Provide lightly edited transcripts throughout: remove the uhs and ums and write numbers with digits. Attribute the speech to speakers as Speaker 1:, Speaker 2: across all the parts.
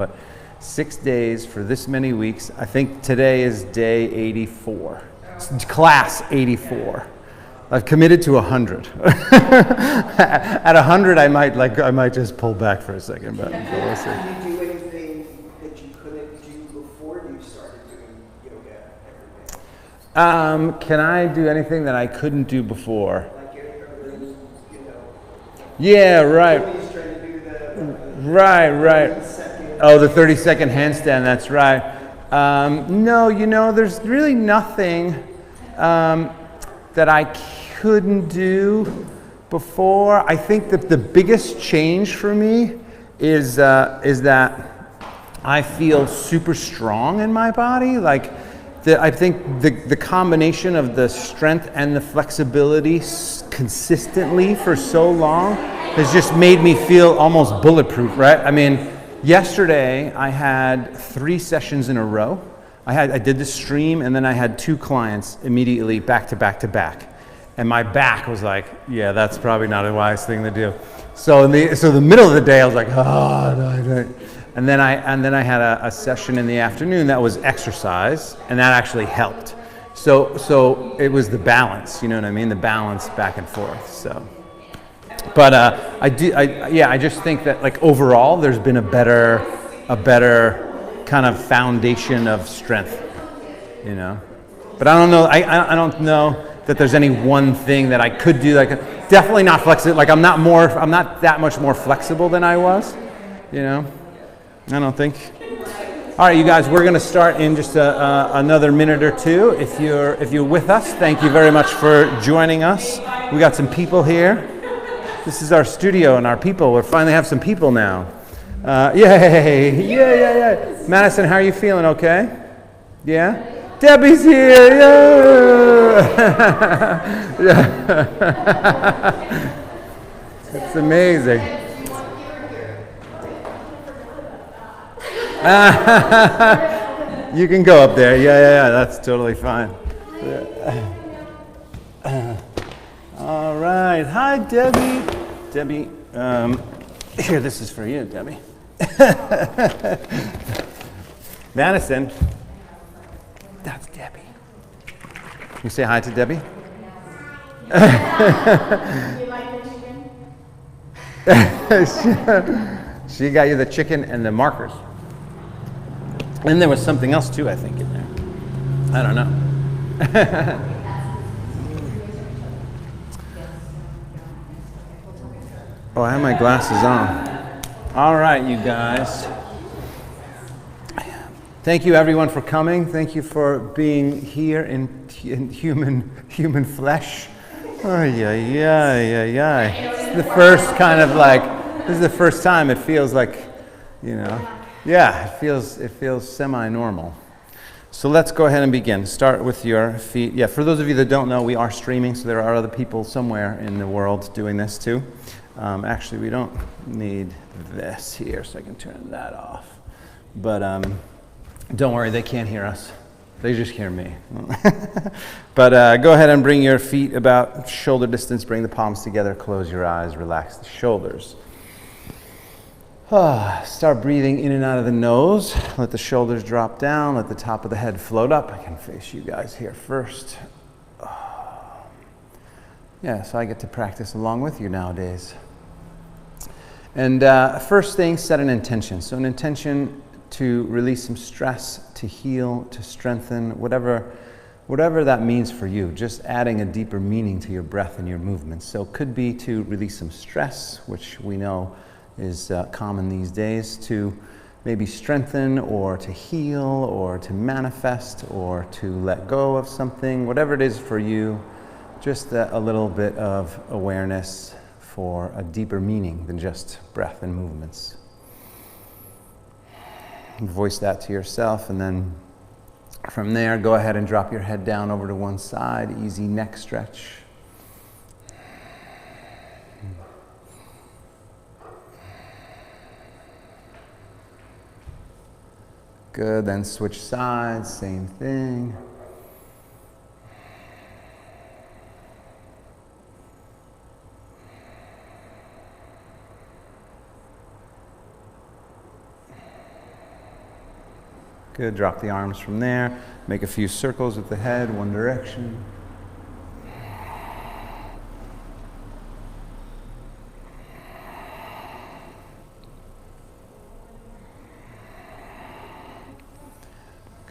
Speaker 1: But 6 days for this many weeks. I think today is day 84. It's class 84. I've committed to 100. At 100, I might just pull back for a second, but we'll see.
Speaker 2: Did you do anything that you couldn't do before you started doing yoga every day?
Speaker 1: Can I do anything that I couldn't do before?
Speaker 2: Like getting early,
Speaker 1: Yeah, right.
Speaker 2: He's trying to do the
Speaker 1: Right.
Speaker 2: 30-second.
Speaker 1: Oh, the 30-second handstand, that's right. No, there's really nothing that I couldn't do before. I think that the biggest change for me is that I feel super strong in my body. I think the combination of the strength and the flexibility consistently for so long has just made me feel almost bulletproof, right? I mean, yesterday I had 3 sessions in a row. I did the stream and then I had 2 clients immediately back to back to back. And my back was like, yeah, that's probably not a wise thing to do. So the middle of the day I was like, oh, no. And then I had a session in the afternoon that was exercise, and that actually helped. So it was the balance, you know what I mean? The balance back and forth. So, but I just think that like overall, there's been a better kind of foundation of strength, you know. But I don't know. I don't know that there's any one thing that I could do. Like definitely not flexible. Like I'm not that much more flexible than I was, you know. I don't think. All right, you guys, we're going to start in just another minute or two. If you're with us, thank you very much for joining us. We got some people here. This is our studio and our people. We finally have some people now. Yay! Madison, how are you feeling? Okay? Yeah. Debbie's here. Yeah. It's amazing. You can go up there. Yeah, that's totally fine. All right. Hi, Debbie. Debbie, here, this is for you, Debbie. Madison. That's Debbie. You say hi to Debbie?
Speaker 3: Do you like the chicken?
Speaker 1: She got you the chicken and the markers. And there was something else too, I think, in there. I don't know. Oh, I have my glasses on. All right, you guys. Thank you, everyone, for coming. Thank you for being here in human flesh. Oh, yeah. It's the first kind of like, this is the first time it feels like, you know. Yeah, it feels semi-normal. So let's go ahead and begin. Start with your feet. Yeah, for those of you that don't know, we are streaming, so there are other people somewhere in the world doing this too. Actually, we don't need this here, so I can turn that off. But don't worry, they can't hear us. They just hear me. But go ahead and bring your feet about shoulder distance. Bring the palms together. Close your eyes. Relax the shoulders. Start breathing in and out of the nose. Let the shoulders drop down. Let the top of the head float up. I can face you guys here first. Yeah, so I get to practice along with you nowadays. And first thing, set an intention. So an intention to release some stress, to heal, to strengthen, whatever that means for you. Just adding a deeper meaning to your breath and your movements. So it could be to release some stress, which we know is common these days, to maybe strengthen or to heal or to manifest or to let go of something, whatever it is for you, just a little bit of awareness for a deeper meaning than just breath and movements. Voice that to yourself, and then from there, go ahead and drop your head down over to one side, easy neck stretch. Good, then switch sides, same thing. Good, drop the arms from there. Make a few circles with the head, one direction.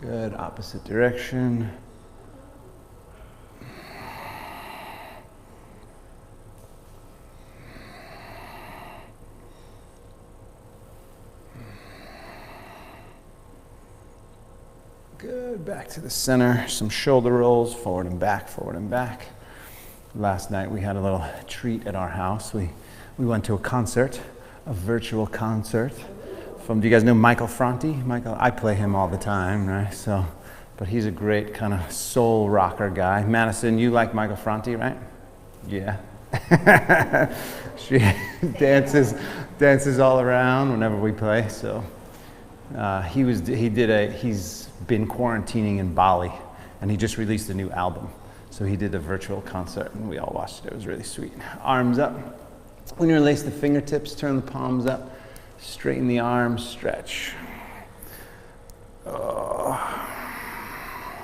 Speaker 1: Good, opposite direction. Good, back to the center. Some shoulder rolls, forward and back, forward and back. Last night we had a little treat at our house. We went to a concert, a virtual concert. Do you guys know Michael Franti? Michael, I play him all the time, right? So, but he's a great kind of soul rocker guy. Madison, you like Michael Franti, right? Yeah. She dances all around whenever we play. So, he's been quarantining in Bali, and he just released a new album. So he did a virtual concert, and we all watched it. It was really sweet. Arms up. When you release the fingertips, turn the palms up. Straighten the arms, stretch.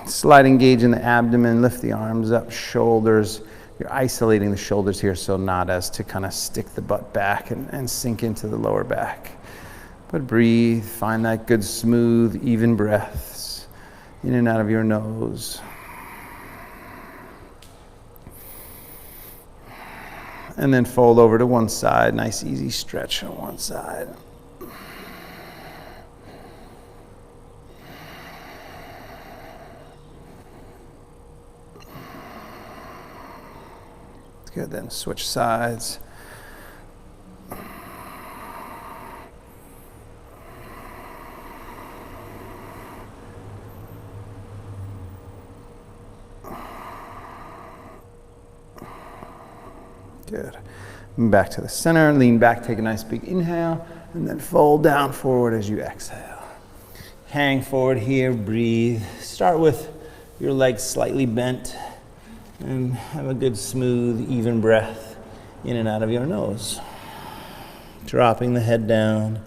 Speaker 1: Slight engage in the abdomen, lift the arms up, shoulders. You're isolating the shoulders here so not as to kind of stick the butt back and sink into the lower back. But breathe, find that good smooth, even breaths in and out of your nose. And then fold over to one side, nice easy stretch on one side. Good, then switch sides. Good. Back to the center, lean back, take a nice big inhale, and then fold down forward as you exhale. Hang forward here, breathe. Start with your legs slightly bent, and have a good smooth, even breath in and out of your nose. Dropping the head down.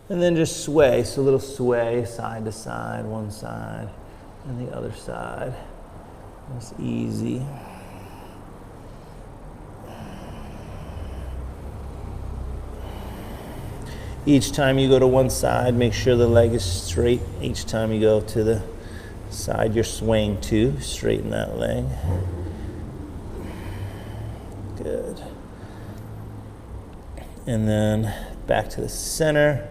Speaker 1: And then just sway, so a little sway side to side, one side and the other side. It's easy. Each time you go to one side, make sure the leg is straight. Each time you go to the side you're swaying to, straighten that leg. Good. And then back to the center.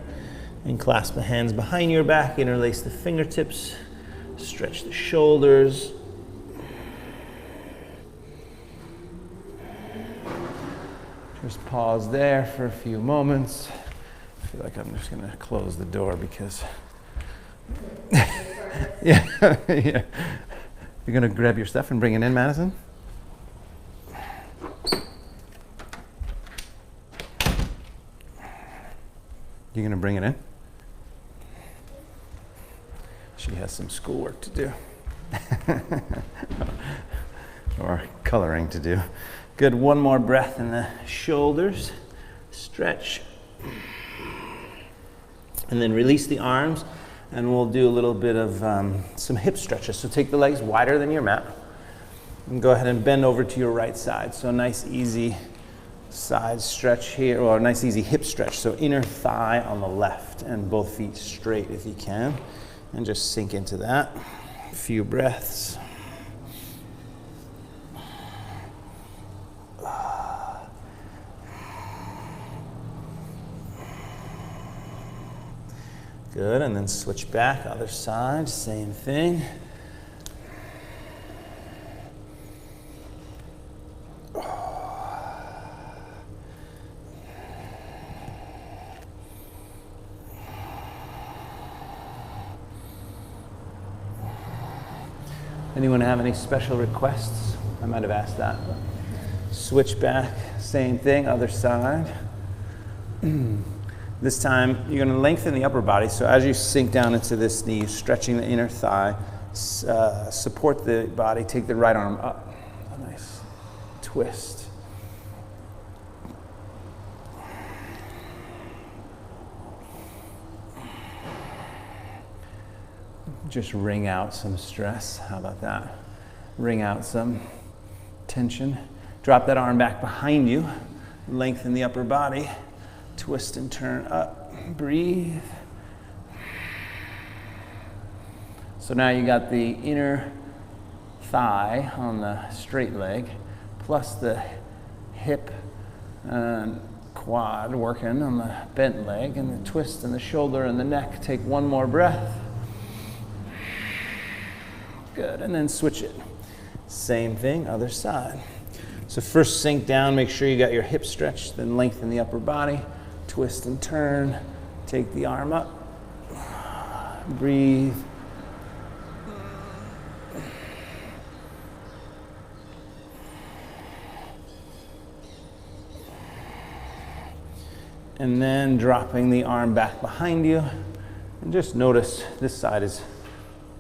Speaker 1: And clasp the hands behind your back, interlace the fingertips, stretch the shoulders. Just pause there for a few moments. I feel like I'm just going to close the door because, yeah. You're going to grab your stuff and bring it in, Madison? You're going to bring it in? She has some schoolwork to do. Or coloring to do. Good, one more breath in the shoulders. Stretch. And then release the arms, and we'll do a little bit of some hip stretches. So take the legs wider than your mat, and go ahead and bend over to your right side. So a nice easy side stretch here, or a nice easy hip stretch. So inner thigh on the left, and both feet straight if you can. And just sink into that. A few breaths. Good, and then switch back, other side, same thing. Anyone have any special requests? I might have asked that. Switch back, same thing, other side. This time, you're going to lengthen the upper body. So as you sink down into this knee, stretching the inner thigh, support the body, take the right arm up. A nice twist. just wring out some stress. How about that? Wring out some tension. Drop that arm back behind you. Lengthen the upper body. Twist and turn up. Breathe. So now you got the inner thigh on the straight leg, plus the hip and quad working on the bent leg, and the twist in the shoulder and the neck. Take one more breath. Good, and then switch it. Same thing, other side. So first sink down, make sure you got your hips stretched, then lengthen the upper body, twist and turn, take the arm up, breathe. And then dropping the arm back behind you. And just notice this side is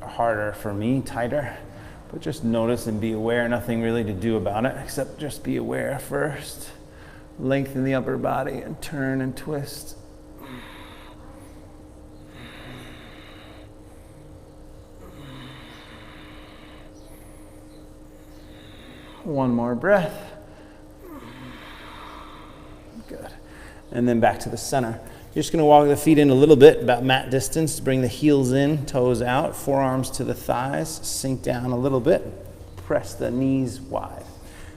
Speaker 1: harder for me, tighter. But just notice and be aware, nothing really to do about it, except just be aware first. Lengthen the upper body and turn and twist. One more breath. Good. And then back to the center. You're just going to walk the feet in a little bit, about mat distance. Bring the heels in, toes out, forearms to the thighs. Sink down a little bit. Press the knees wide.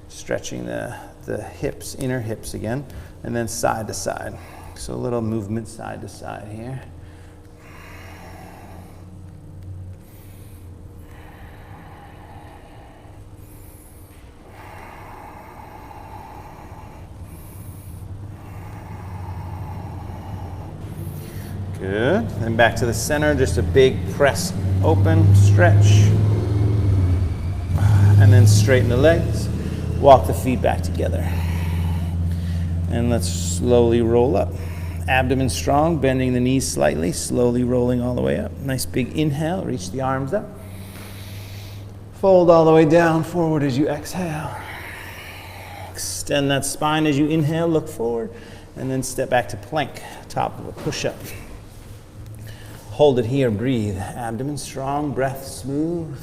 Speaker 1: Stretching the hips, inner hips again. And then side to side. So a little movement side to side here. Good. Then back to the center, just a big press open, stretch. And then straighten the legs. Walk the feet back together. And let's slowly roll up. Abdomen strong, bending the knees slightly, slowly rolling all the way up. Nice big inhale, reach the arms up. Fold all the way down, forward as you exhale. Extend that spine as you inhale, look forward. And then step back to plank, top of a push-up. Hold it here, breathe. Abdomen strong, breath smooth.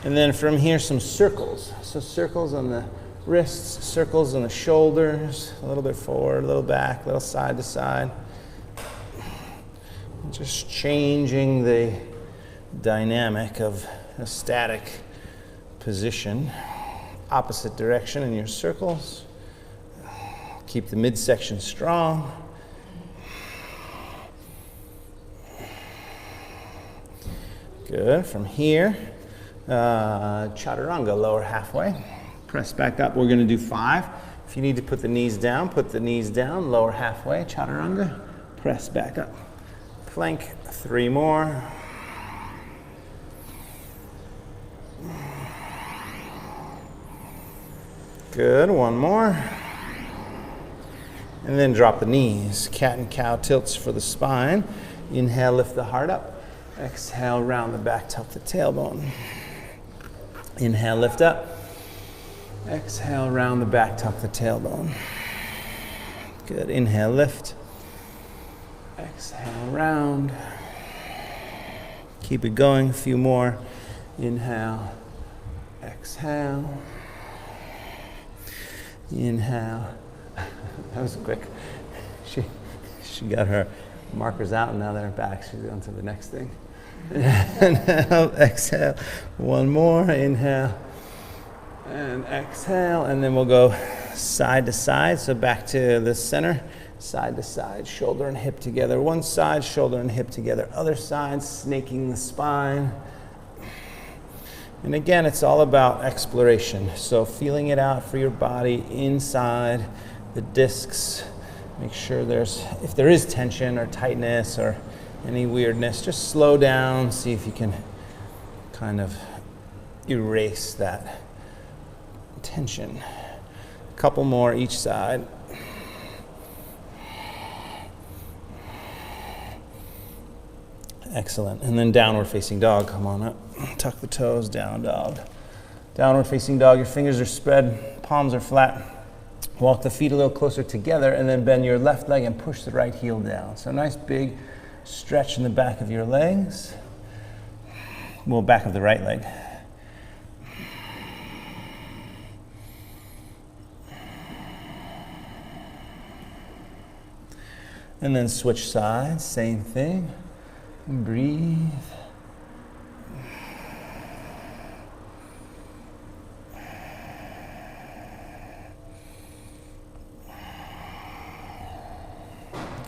Speaker 1: And then from here, some circles. So circles on the wrists, circles on the shoulders, a little bit forward, a little back, a little side to side. Just changing the dynamic of a static position, opposite direction in your circles. Keep the midsection strong. Good. From here, chaturanga, lower halfway. Press back up. We're going to do 5. If you need to put the knees down, lower halfway, chaturanga. Press back up. Plank, 3 more. Good, 1 more. And then drop the knees. Cat and cow tilts for the spine. Inhale, lift the heart up. Exhale, round the back, tuck the tailbone. Inhale, lift up. Exhale, round the back, tuck the tailbone. Good, inhale, lift. Exhale, round. Keep it going, a few more. Inhale, exhale. Inhale. That was quick. She got her markers out and now they're back. She's on to the next thing. Inhale, exhale. 1 more. Inhale and exhale. And then we'll go side to side. So back to the center. Side to side, shoulder and hip together. One side, shoulder and hip together. Other side, snaking the spine. And again, it's all about exploration. So feeling it out for your body inside the discs. Make sure if there is tension or tightness or any weirdness, just slow down. See if you can kind of erase that tension. A couple more each side. Excellent. And then downward facing dog. Come on up. Tuck the toes, down dog. Downward facing dog, your fingers are spread, palms are flat. Walk the feet a little closer together and then bend your left leg and push the right heel down. So nice big stretch in the back of your legs. Well, back of the right leg. And then switch sides, same thing. And breathe.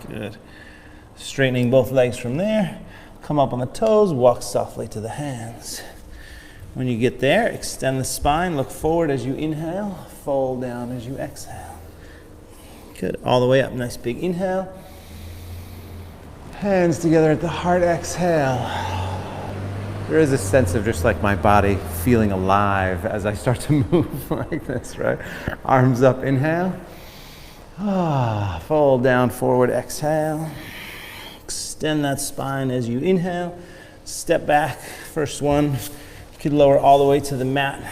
Speaker 1: Good. Straightening both legs from there. Come up on the toes, walk softly to the hands. When you get there, extend the spine, look forward as you inhale, fold down as you exhale. Good. All the way up, nice big inhale. Hands together at the heart, exhale. There is a sense of just like my body feeling alive as I start to move like this, right? Arms up, inhale. Fold down, forward, exhale. Extend that spine as you inhale. Step back, first one. You could lower all the way to the mat.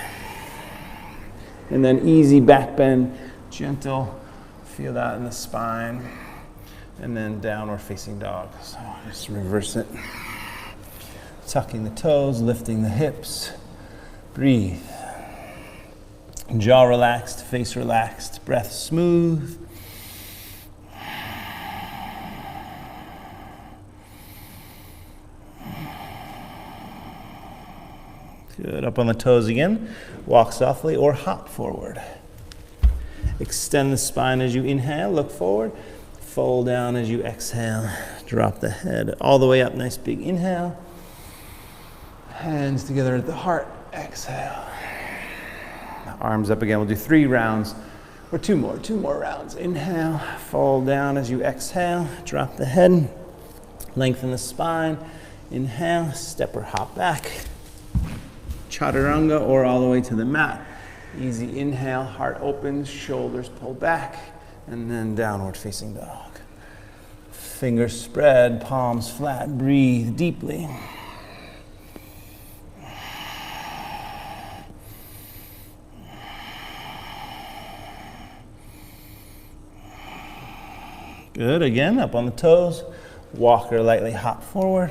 Speaker 1: And then easy back bend, gentle. Feel that in the spine. And then downward facing dog. So just reverse it. Tucking the toes, lifting the hips. Breathe. Jaw relaxed, face relaxed, breath smooth. Good. Up on the toes again. Walk softly or hop forward. Extend the spine as you inhale. Look forward. Fold down as you exhale. Drop the head all the way up. Nice big inhale. Hands together at the heart. Exhale. Arms up again. We'll do 3 rounds or 2 more rounds. Inhale. Fold down as you exhale. Drop the head. Lengthen the spine. Inhale. Step or hop back. Chaturanga or all the way to the mat. Easy inhale, heart opens, shoulders pull back, and then downward facing dog. Fingers spread, palms flat, breathe deeply. Good, again, up on the toes. Walk or lightly hop forward.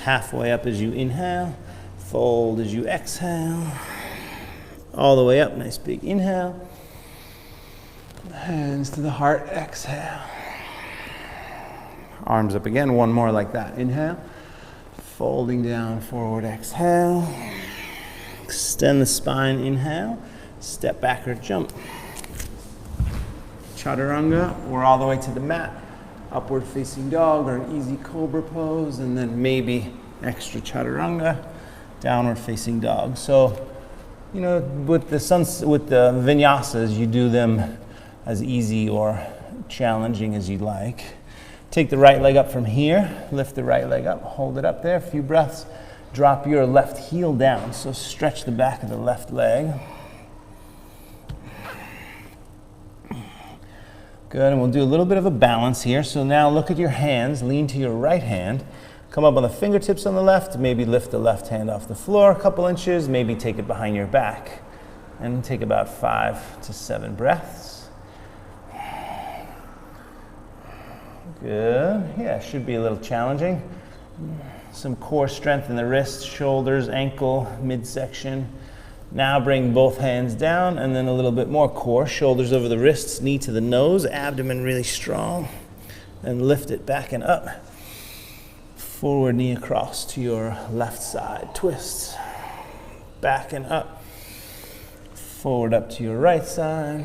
Speaker 1: Halfway up as you inhale. Fold as you exhale. All the way up, nice big inhale. Hands to the heart, exhale. Arms up again, one more like that. Inhale. Folding down, forward, exhale. Extend the spine, inhale. Step back or jump. Chaturanga, or all the way to the mat. Upward facing dog or an easy cobra pose, and then maybe extra chaturanga. Downward facing dog. So, you know, with the vinyasas, you do them as easy or challenging as you like. Take the right leg up from here, lift the right leg up, hold it up there, a few breaths. Drop your left heel down, so stretch the back of the left leg. Good, and we'll do a little bit of a balance here. So now look at your hands, lean to your right hand. Come up on the fingertips on the left, maybe lift the left hand off the floor a couple inches, maybe take it behind your back. And take about 5 to 7 breaths. Good, yeah, should be a little challenging. Some core strength in the wrists, shoulders, ankle, midsection. Now bring both hands down and then a little bit more core, shoulders over the wrists, knee to the nose, abdomen really strong. And lift it back and up. Forward knee across to your left side, twist, back and up, forward up to your right side,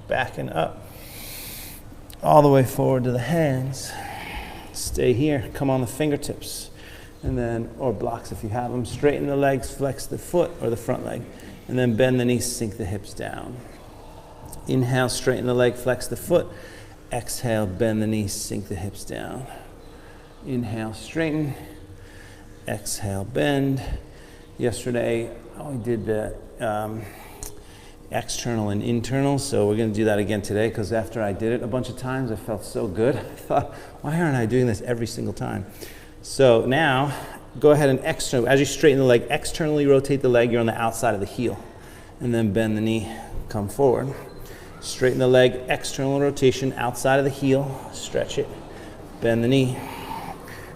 Speaker 1: back and up, all the way forward to the hands. Stay here, come on the fingertips, and then, or blocks if you have them, straighten the legs, flex the foot or the front leg, and then bend the knees, sink the hips down. Inhale, straighten the leg, flex the foot, exhale, bend the knees, sink the hips down. Inhale, straighten. Exhale, bend. Yesterday, we did the external and internal, so we're going to do that again today because after I did it a bunch of times, I felt so good. I thought, why aren't I doing this every single time? So now,
Speaker 4: go ahead and as you straighten the leg, externally rotate the leg. You're on the outside of the heel. And then bend the knee, come forward. Straighten the leg, external rotation, outside of the heel. Stretch it, bend the knee.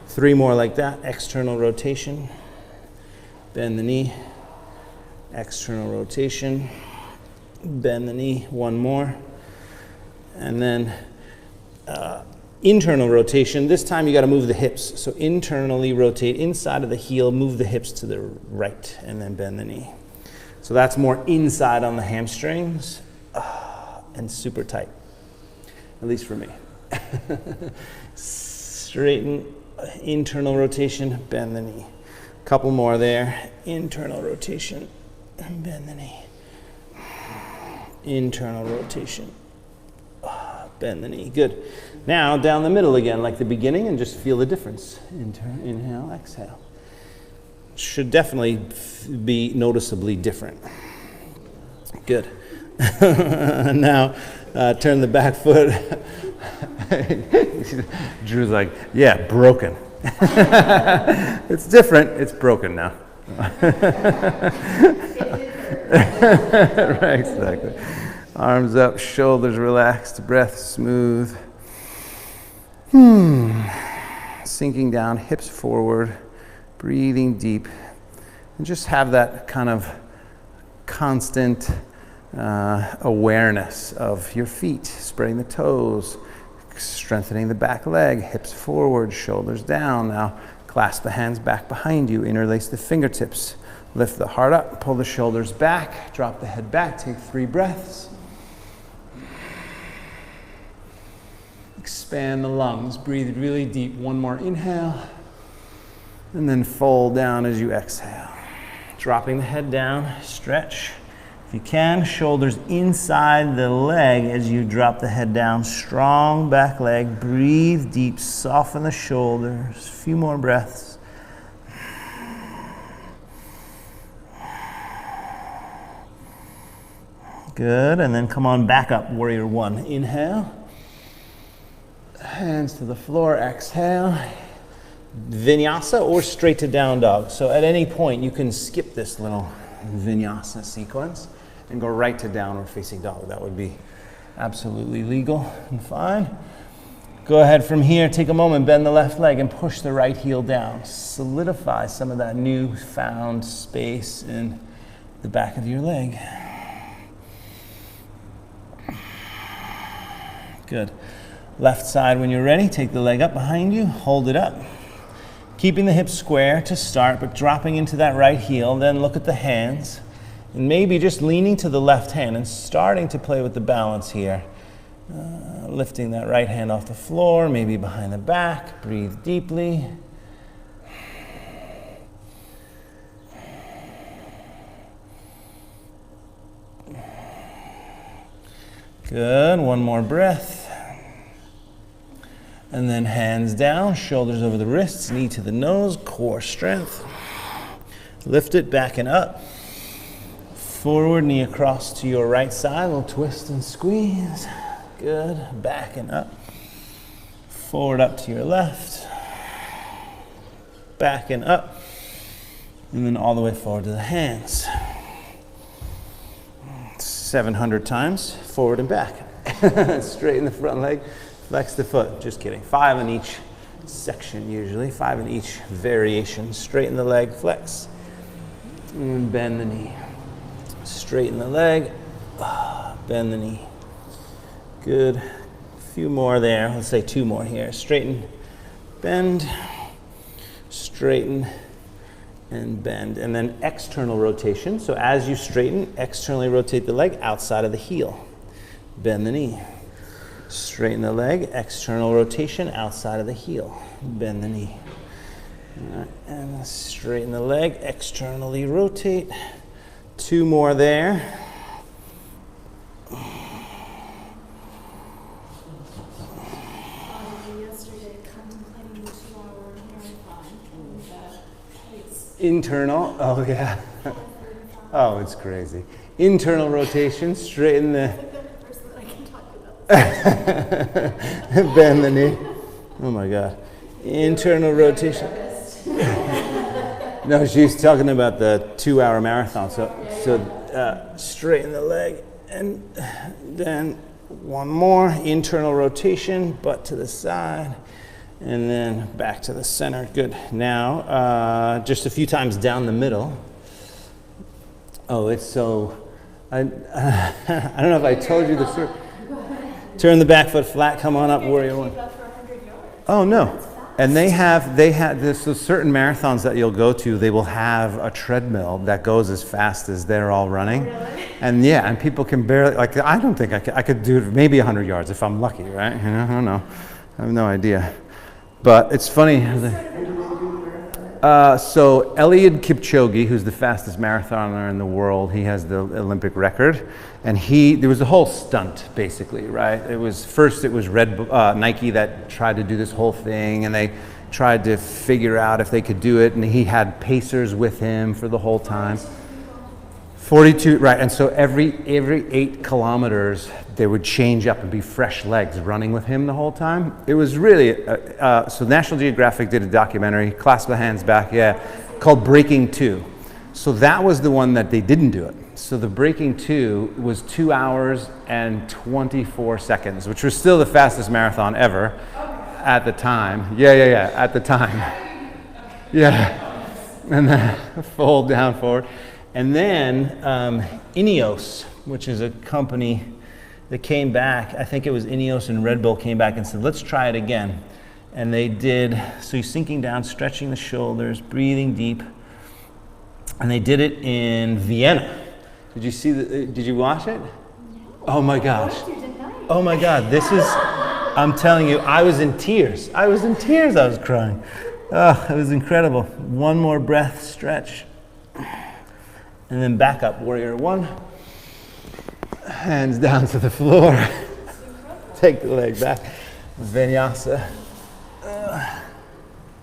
Speaker 4: 3 more like that, external rotation. Bend the knee, external rotation. Bend the knee, 1 more. And then internal rotation. This time you got to move the hips. So internally rotate inside of the heel, move the hips to the right, and then bend the knee. So that's more inside on the hamstrings and super tight, at least for me. Straighten, internal rotation, bend the knee. Couple more there. Internal rotation and bend the knee. Internal rotation, bend the knee. Good. Now down the middle again, like the beginning, and just feel the difference. Inhale, exhale. Should definitely be noticeably different. Good. Now turn the back foot.
Speaker 1: Drew's like, yeah, broken. It's different. It's broken now. Right, exactly. Arms up, shoulders relaxed, breath smooth. Sinking down, hips forward, breathing deep. And just have that kind of constant awareness of your feet, spreading the toes, strengthening the back leg, hips forward, shoulders down. Now clasp the hands back behind you, interlace the fingertips, lift the heart up, pull the shoulders back, drop the head back, take 3 breaths. Expand the lungs, breathe really deep. 1 more inhale, and then fold down as you exhale. Dropping the head down, stretch. If you can, shoulders inside the leg as you drop the head down. Strong back leg, breathe deep, soften the shoulders. A few more breaths. Good, and then come on back up, warrior 1. Inhale. Hands to the floor, exhale. Vinyasa or straight to down dog. So at any point you can skip this little vinyasa sequence and go right to downward facing dog. That would be absolutely legal and fine. Go ahead from here, take a moment, bend the left leg and push the right heel down. Solidify some of that newfound space in the back of your leg. Good. Left side when you're ready, take the leg up behind you, hold it up. Keeping the hips square to start, but dropping into that right heel, then look at the hands. And maybe just leaning to the left hand and starting to play with the balance here. Lifting that right hand off the floor, maybe behind the back, breathe deeply. Good, 1 more breath. And then hands down, shoulders over the wrists, knee to the nose, core strength. Lift it, back and up. Forward, knee across to your right side, we'll twist and squeeze. Good, back and up. Forward up to your left. Back and up. And then all the way forward to the hands. 700 times, forward and back. Straighten the front leg. Flex the foot, just kidding. 5 in each section usually, 5 in each variation. Straighten the leg, flex, and bend the knee. Straighten the leg, bend the knee. Good, a few more there, let's say 2 more here. Straighten, bend, straighten, and bend. And then external rotation, so as you straighten, externally rotate the leg outside of the heel. Bend the knee. Straighten the leg, external rotation outside of the heel. Bend the knee. All right, and straighten the leg, externally rotate. 2 more there.
Speaker 3: Yesterday, contemplating the 2-hour marathon, and it's
Speaker 1: Internal, oh yeah. Oh, it's crazy. Internal rotation, straighten the bend the knee. Oh my God. Internal rotation.
Speaker 4: No, she's talking about the 2-hour marathon. So straighten the leg, and then one more internal rotation, butt to the side, and then back to the center. Good. Now, just a few times down the middle. Oh, it's so. I don't know if I told you the story. Turn the back foot flat. Come on up, warrior one. Oh no. And they have this, so certain marathons that you'll go to, they will have a treadmill that goes as fast as they're all running. Really? And yeah, and people can barely, like, I don't think I could do maybe 100 yards if I'm lucky, right? You know, I don't know. I have no idea. But it's funny. So Eliud Kipchoge, who's the fastest marathoner in the world, he has the Olympic record, and there was a whole stunt basically, right? It was Nike that tried to do this whole thing, and they tried to figure out if they could do it, and he had pacers with him for the whole time. 42, right? And so every 8 kilometers, they would change up and be fresh legs running with him the whole time. It was really, so National Geographic did a documentary, clasp the hands back, yeah, called Breaking 2. So that was the one that they didn't do it. So the Breaking 2 was 2 hours and 24 seconds, which was still the fastest marathon ever at the time. Yeah, at the time. Yeah, and then fold down forward. And then Ineos, which is a company that came back, I think it was Ineos and Red Bull came back and said, let's try it again. And they did, so you're sinking down, stretching the shoulders, breathing deep. And they did it in Vienna. Did you see did you watch it? Oh my gosh. Oh my God, this is, I'm telling you, I was in tears. I was crying. Oh, it was incredible. One more breath, stretch. And then back up, warrior one. Hands down to the floor. Take the leg back. Vinyasa.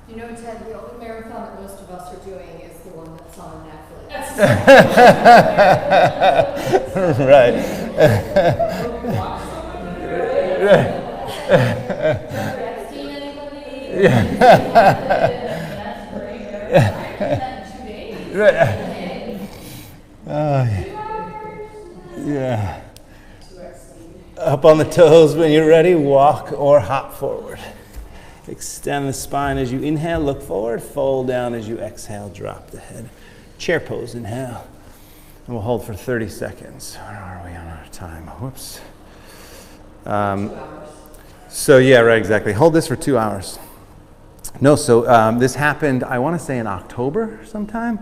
Speaker 5: You know, Ted, the only marathon that most of us are doing is the one that's on Netflix.
Speaker 4: Right.
Speaker 5: Seen anybody?
Speaker 4: Yeah. Right. Yeah. Up on the toes when you're ready, walk or hop forward. Extend the spine as you inhale, look forward, fold down as you exhale, drop the head. Chair pose, inhale. And we'll hold for 30 seconds. Where are we on our time? Whoops. So yeah, right, exactly. Hold this for 2 hours. No, so this happened, I want to say in October sometime.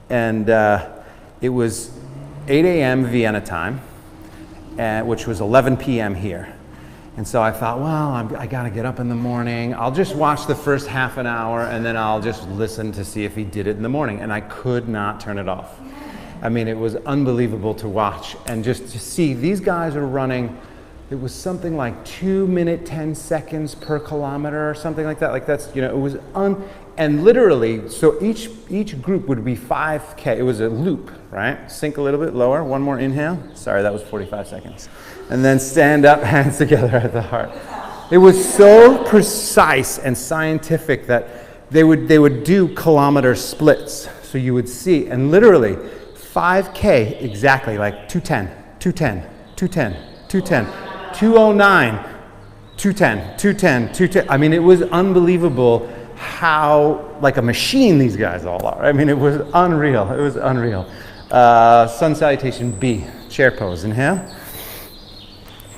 Speaker 4: And it was 8 a.m. Vienna time, which was 11 p.m. here. And so I thought, well, I got to get up in the morning. I'll just watch the first half an hour, and then I'll just listen to see if he did it in the morning. And I could not turn it off. I mean, it was unbelievable to watch. And just to see, these guys are running, it was something like 2 minutes, 10 seconds per kilometer or something like that. Like that's, you know, it was and literally, so each group would be 5K. It was a loop, right? Sink a little bit lower. One more inhale. Sorry, that was 45 seconds. And then stand up, hands together at the heart. It was so precise and scientific that they would do kilometer splits. So you would see, and literally 5K exactly, like 210, 210, 210, 210, 209, 210, 210, 210. I mean, it was unbelievable how like a machine these guys all are. I mean, it was unreal. It was unreal. Sun salutation B, chair pose. Inhale,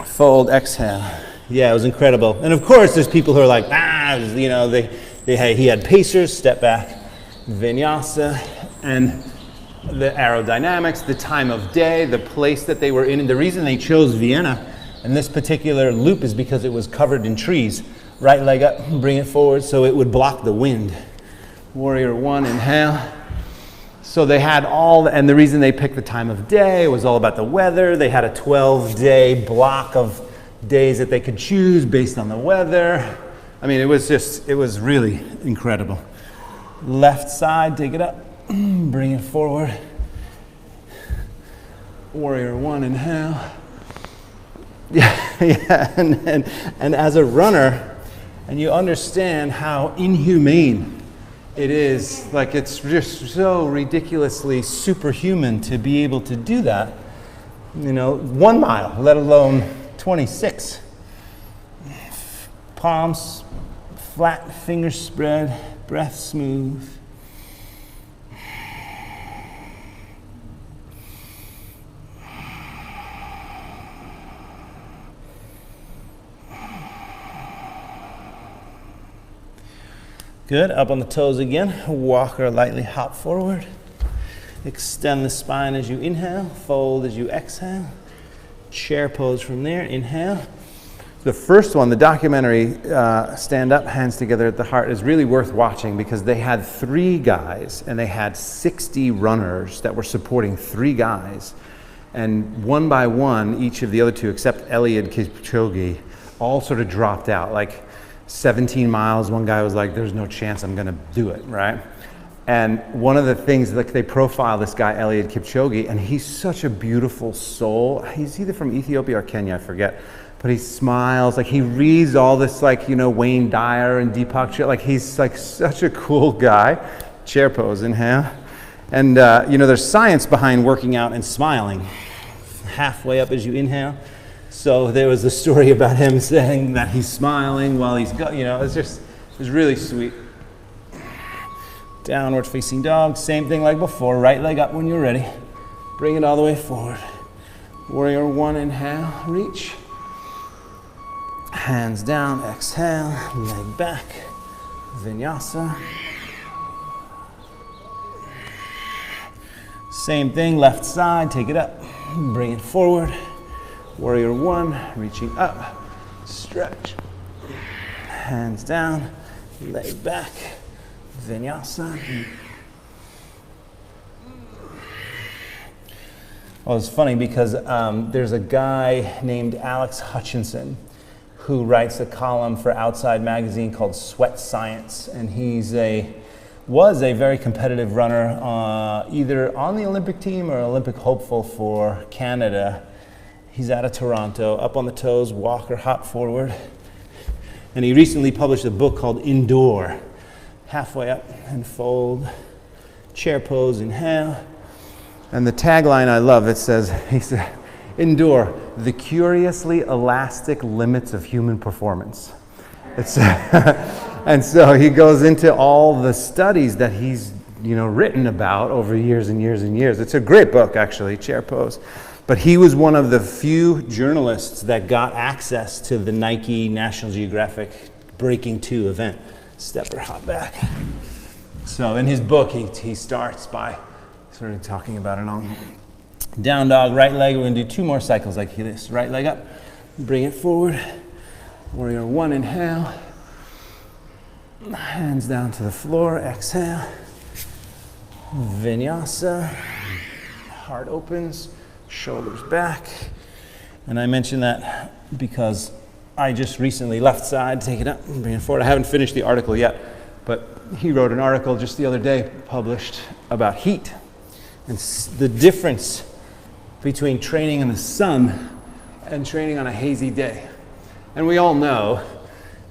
Speaker 4: fold, exhale. Yeah, it was incredible. And of course, there's people who are like, you know, he had pacers, step back, vinyasa, and the aerodynamics, the time of day, the place that they were in. And the reason they chose Vienna and this particular loop is because it was covered in trees. Right leg up, bring it forward so it would block the wind. Warrior one, inhale. So they had and the reason they picked the time of day was all about the weather. They had a 12-day block of days that they could choose based on the weather. I mean, it was really incredible. Left side, take it up, bring it forward. Warrior one, inhale. Yeah, and as a runner, and you understand how inhumane
Speaker 1: It is, like, it's just so ridiculously superhuman to be able to do that. 1 mile, let alone 26. Palms flat, fingers spread, breath smooth. Good. Up on the toes again. Walk or lightly hop forward. Extend the spine as you inhale. Fold as you exhale. Chair pose from there. Inhale. The first one, the documentary, Stand Up, Hands Together at the Heart, is really worth watching because they had 3 guys and they had 60 runners that were supporting 3 guys. And one by one, each of the other 2, except Eliud Kipchoge, all sort of dropped out. Like 17 miles, one guy was like, there's no chance I'm gonna do it, right? And one of the things, like, they profile this guy, Eliud Kipchoge, and he's such a beautiful soul. He's either from Ethiopia or Kenya, I forget. But he smiles, like he reads all this, like, Wayne Dyer and Deepak Chopra, like he's like such a cool guy. Chair pose, inhale. And there's science behind working out and smiling. Halfway up as you inhale. So there was a story about him saying that he's smiling while he's it's really sweet. Downward facing dog, same thing like before. Right leg up when you're ready. Bring it all the way forward. Warrior 1, inhale, reach. Hands down, exhale, leg back, vinyasa. Same thing, left side, take it up, bring it forward. Warrior 1, reaching up, stretch. Hands down, leg back, vinyasa. Well, it's funny because there's a guy named Alex Hutchinson who writes a column for Outside Magazine called Sweat Science, and was a very competitive runner, either on the Olympic team or Olympic hopeful for Canada. He's out of Toronto. Up on the toes, walk or hop forward. And he recently published a book called Indoor. Halfway up and fold. Chair pose, inhale. And the tagline I love, he said, Endure, the curiously elastic limits of human performance. And so he goes into all the studies that he's written about over years and years and years. It's a great book, actually, Chair Pose. But he was one of the few journalists that got access to the Nike National Geographic Breaking 2 event. Step or hop back. So in his book, he starts by sort of talking about it all. Down dog, right leg. We're going to do 2 more cycles like this. Right leg up, bring it forward. Warrior 1, inhale. Hands down to the floor, exhale. Vinyasa. Heart opens, shoulders back. And I mention that because I just recently, left side, take it up and bring it forward. I haven't finished the article yet, but he wrote an article just the other day published about heat and the difference between training in the sun and training on a hazy day. And we all know,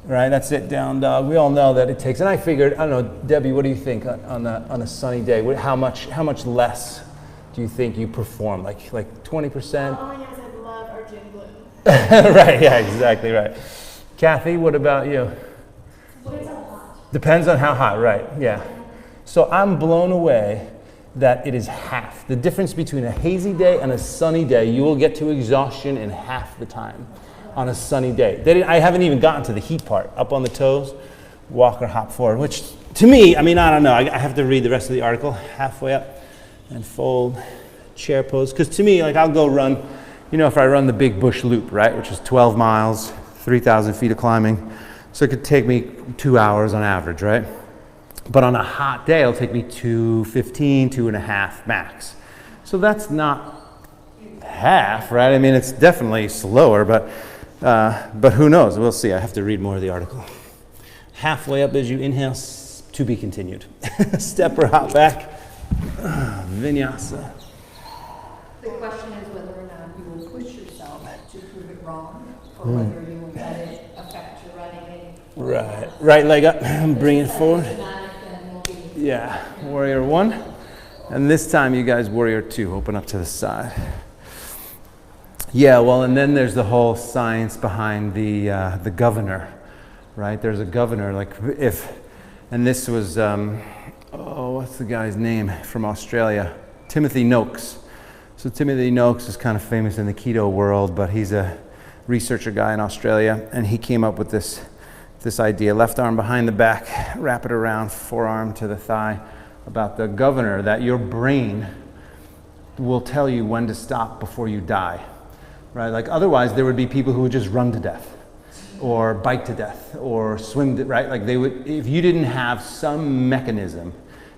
Speaker 1: right, that's it, down dog. We all know that it takes, and I figured, I don't know, Debbie, what do you think on a sunny day? How much less do you think you perform? Like 20%?
Speaker 3: All I know is I love our gin glue.
Speaker 1: Right, yeah, exactly right. Kathy, what about you?
Speaker 3: Depends on hot.
Speaker 1: Depends on how hot, right, yeah. So I'm blown away that it is half. The difference between a hazy day and a sunny day, you will get to exhaustion in half the time on a sunny day. I haven't even gotten to the heat part. Up on the toes, walk or hop forward, which to me, I don't know. I have to read the rest of the article. Halfway up and fold, chair pose. Because to me, I'll go run, if I run the Big Bush Loop, right, which is 12 miles, 3,000 feet of climbing. So it could take me 2 hours on average, right? But on a hot day, it'll take me 2:15, 2.5 max. So that's not half, right? It's definitely slower, but who knows? We'll see. I have to read more of the article. Halfway up as you inhale, to be continued. Step or hop back. Vinyasa.
Speaker 5: The question is whether or not you will push yourself to prove it wrong, or whether you will let it affect your running.
Speaker 1: Right leg up, bring it forward.
Speaker 5: Dramatic, then we'll be
Speaker 1: Yeah, warrior 1. And this time you guys, warrior 2, open up to the side. Yeah, well, and then there's the whole science behind the governor, right? There's a governor, like and this was, what's the guy's name from Australia? Timothy Noakes. So Timothy Noakes is kind of famous in the keto world, but he's a researcher guy in Australia, and he came up with this idea, left arm behind the back, wrap it around, forearm to the thigh, about the governor, that your brain will tell you when to stop before you die, right? Like otherwise there would be people who would just run to death or bike to death or swim to, right? Like they would, if you didn't have some mechanism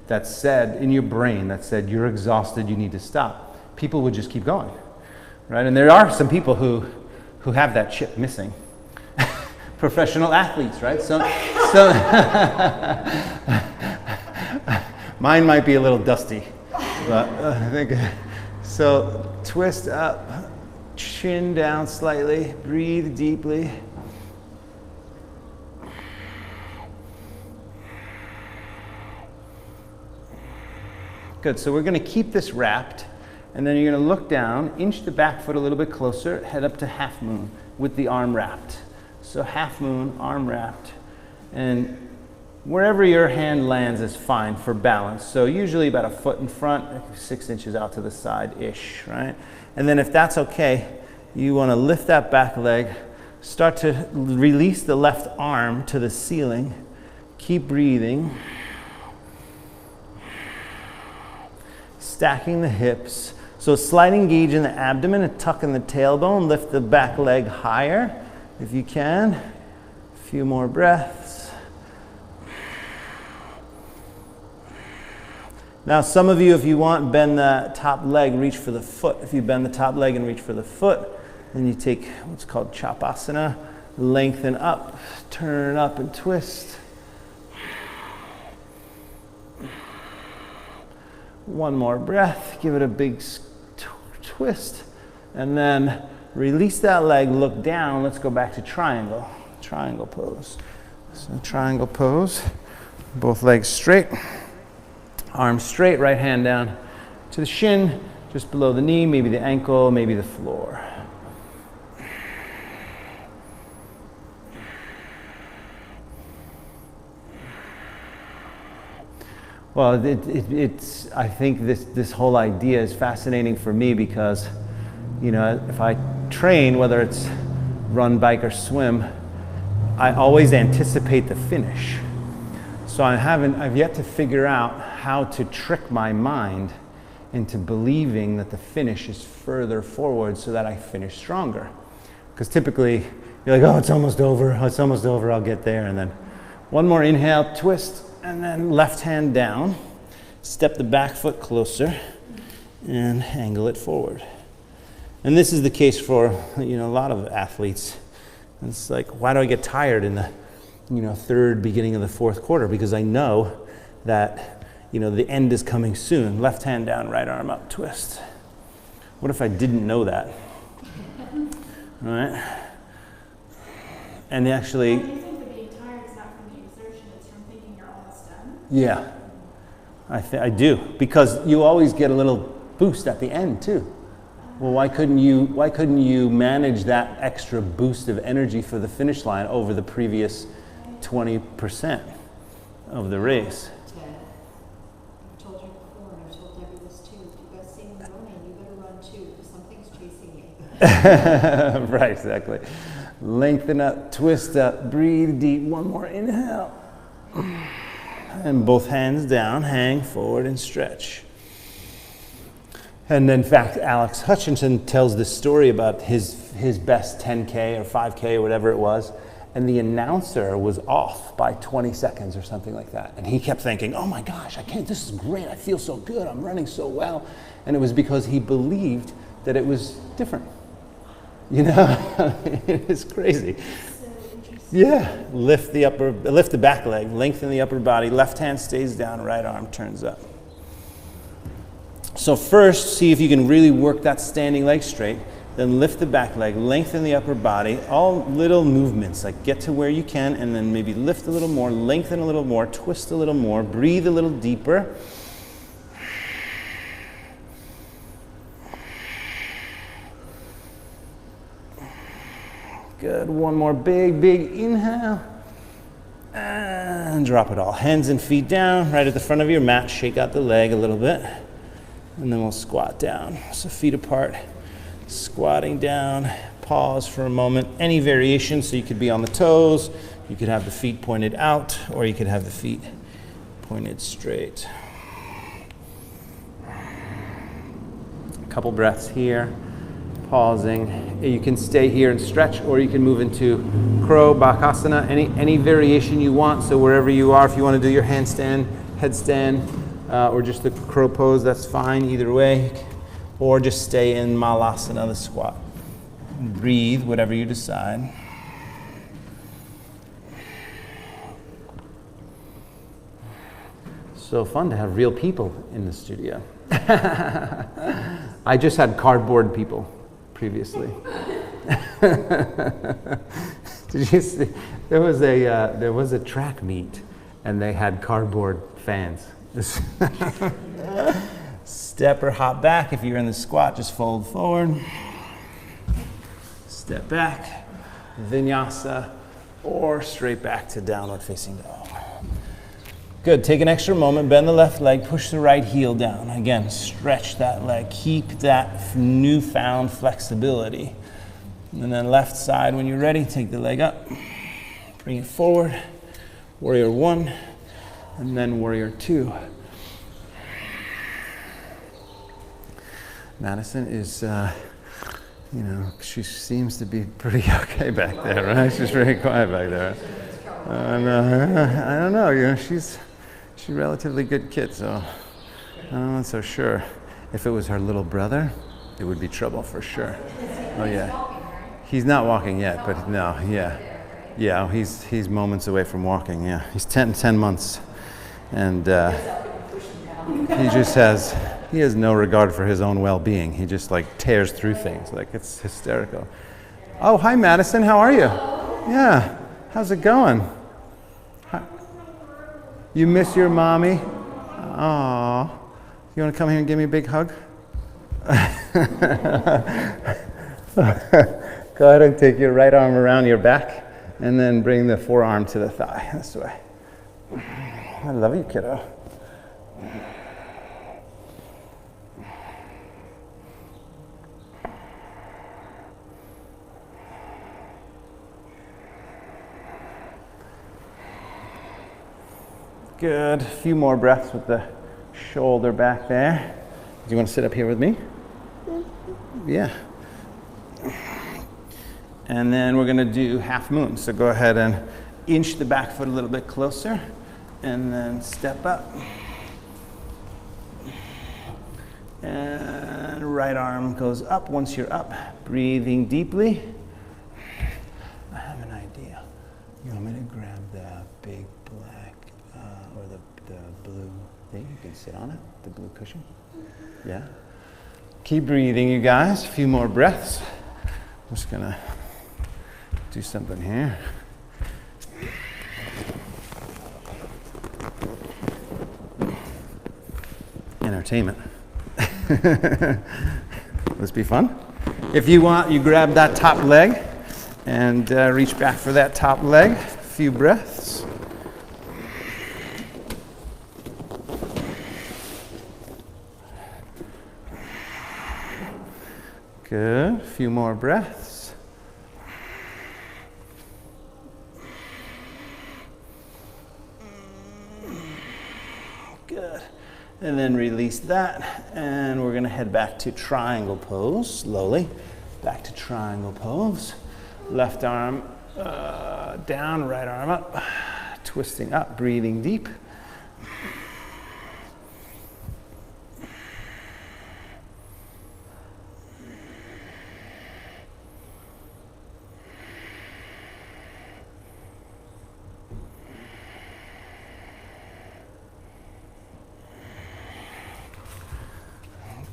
Speaker 1: that said in your brain, that said you're exhausted, you need to stop, people would just keep going, right? And there are some people who have that chip missing. Professional athletes, right? So mine might be a little dusty, but I think so. Twist up, chin down slightly, breathe deeply. Good. So we're going to keep this wrapped, and then you're going to look down, inch the back foot a little bit closer, head up to half moon with the arm wrapped. So half moon, arm wrapped, and wherever your hand lands is fine for balance. So usually about a foot in front, 6 inches out to the side-ish, right? And then if that's okay, you want to lift that back leg, start to release the left arm to the ceiling, keep breathing, stacking the hips. So slight engage in the abdomen and tuck in the tailbone, lift the back leg higher. If you can, a few more breaths. Now some of you, if you want, bend the top leg, reach for the foot. If you bend the top leg and reach for the foot, then you take what's called chapasana, lengthen up, turn up and twist. One more breath, give it a big twist, and then release that leg, look down. Let's go back to triangle pose. So triangle pose, both legs straight, arms straight, right hand down to the shin, just below the knee, maybe the ankle, maybe the floor. Well, it's. I think this whole idea is fascinating for me because, you know, if I train, whether it's run, bike, or swim, I always anticipate the finish. So I've yet to figure out how to trick my mind into believing that the finish is further forward so that I finish stronger. Because typically you're like, oh, it's almost over, I'll get there. And then one more inhale, twist, and then left hand down, step the back foot closer, and angle it forward. And this is the case for, you know, a lot of athletes. It's like, why do I get tired in the, you know, third, beginning of the fourth quarter? Because I know that, you know, the end is coming soon. Left hand down, right arm up, twist. What if I didn't know that? All right? And actually,
Speaker 3: Do you think that being tired is not from the exertion, it's from thinking you're almost done?
Speaker 1: yeah, I do, because you always get a little boost at the end too. Well, why couldn't you manage that extra boost of energy for the finish line over the previous 20% of the race?
Speaker 5: Ted, I've told you before, and I've told Debbie this too, if you guys see me running, you better run too, because something's chasing me.
Speaker 1: Right, exactly. Lengthen up, twist up, breathe deep. One more inhale. And both hands down, hang forward and stretch. And in fact, Alex Hutchinson tells this story about his best 10K or 5K or whatever it was, and the announcer was off by 20 seconds or something like that. And he kept thinking, oh my gosh, this is great, I feel so good, I'm running so well. And it was because he believed that it was different. You know, it's crazy.
Speaker 3: So interesting.
Speaker 1: Yeah, lift the back leg, lengthen the upper body, left hand stays down, right arm turns up. So first, see if you can really work that standing leg straight.
Speaker 4: Then lift the back leg, lengthen the upper body, all little movements, like get to where you can, and then maybe lift a little more, lengthen a little more, twist a little more, breathe a little deeper. Good, one more big inhale. And drop it all. Hands and feet down, right at the front of your mat. Shake out the leg a little bit. And then we'll squat down. So feet apart, squatting down. Pause for a moment. Any variation, so you could be on the toes, you could have the feet pointed out, or you could have the feet pointed straight. A couple breaths here. Pausing. You can stay here and stretch, or you can move into crow, bakasana, any variation you want. So wherever you are, if you want to do your handstand, headstand, or just the crow pose, that's fine either way. Or just stay in malasana, the squat. Breathe, whatever you decide. So fun to have real people in the studio. I just had cardboard people previously. Did you see? There was a track meet, and they had cardboard fans. Step or hop back. If you're in the squat, just fold forward. Step back, vinyasa, or straight back to downward facing dog. Good, take an extra moment, bend the left leg, push the right heel down. Again, stretch that leg, keep that newfound flexibility. And then left side, when you're ready, take the leg up, bring it forward, warrior one, and then warrior two. Madison is, she seems to be pretty okay back there, right? She's very quiet back there. I don't know, she's a relatively good kid, so I'm not so sure. If it was her little brother, it would be trouble for sure. Oh yeah. He's not walking yet, but no, yeah. Yeah, he's moments away from walking, yeah. He's 10 months. And he has no regard for his own well-being. He just like tears through things, like it's hysterical. Oh, hi Madison, how are you? Yeah, how's it going? You miss your mommy? Aw. You want to come here and give me a big hug? Go ahead and take your right arm around your back and then bring the forearm to the thigh. This way. I love you, kiddo. Good. A few more breaths with the shoulder back there. Do you want to sit up here with me? Yeah. And then we're going to do half moon. So go ahead and inch the back foot a little bit closer and then step up. And right arm goes up once you're up. Breathing deeply. I have an idea. You want me to grab the big black or the blue thing? You can sit on it, the blue cushion. Yeah. Keep breathing, you guys. A few more breaths. I'm just going to do something here. Entertainment. Let's be fun. If you want, you grab that top leg and reach back for that top leg. A few breaths. Good. A few more breaths. Good. And then release that. And we're going to head back to triangle pose slowly. Back to triangle pose. Left arm down, right arm up. Twisting up, breathing deep.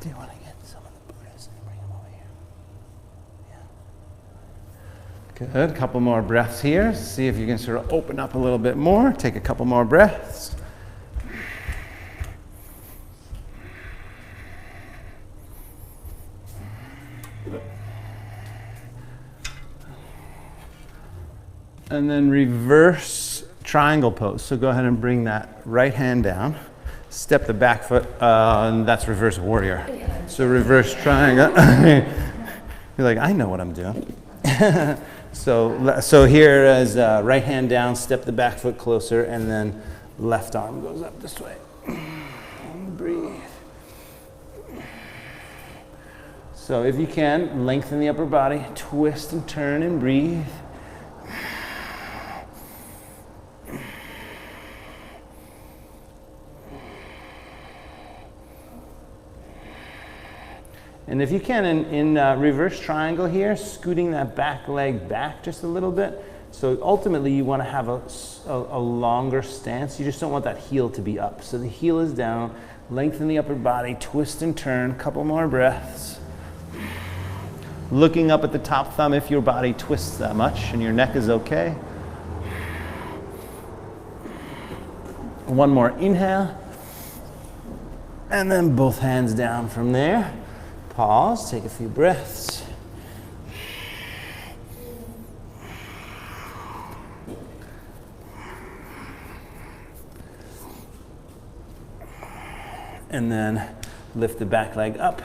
Speaker 4: Do you want to get some of the Buddhists and bring them over here?
Speaker 1: Good, couple more breaths here. See if you can sort of open up a little bit more. Take a couple more breaths. And then reverse triangle pose. So go ahead and bring that right hand down. Step the back foot, and that's reverse warrior. So reverse triangle. You're like, I know what I'm doing. So here is right hand down, step the back foot closer, and then left arm goes up this way. And breathe. So if you can, lengthen the upper body, twist and turn and breathe. And if you can, in reverse triangle here, scooting that back leg back just a little bit. So ultimately you want to have a longer stance. You just don't want that heel to be up. So the heel is down, lengthen the upper body, twist and turn, couple more breaths. Looking up at the top thumb if your body twists that much and your neck is okay. One more inhale. And then both hands down from there. Pause, take a few breaths. And then lift the back leg up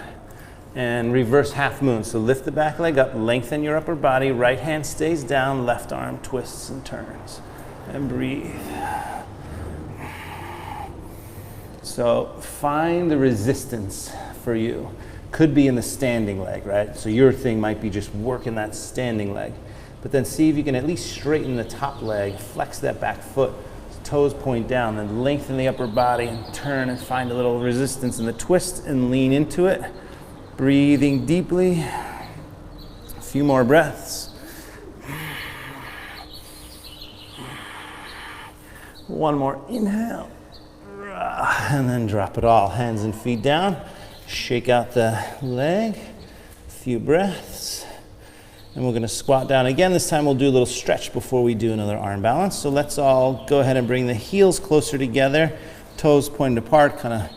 Speaker 1: and reverse half moon. So lift the back leg up, lengthen your upper body, right hand stays down, left arm twists and turns. And breathe. So find the resistance for you. Could be in the standing leg, right? So your thing might be just working that standing leg. But then see if you can at least straighten the top leg, flex that back foot, toes point down, then lengthen the upper body and turn and find a little resistance in the twist and lean into it. Breathing deeply. A few more breaths. One more inhale. And then drop it all, hands and feet down. Shake out the leg, a few breaths, and we're going to squat down again. This time we'll do a little stretch before we do another arm balance. So let's all go ahead and bring the heels closer together, toes pointed apart, kind of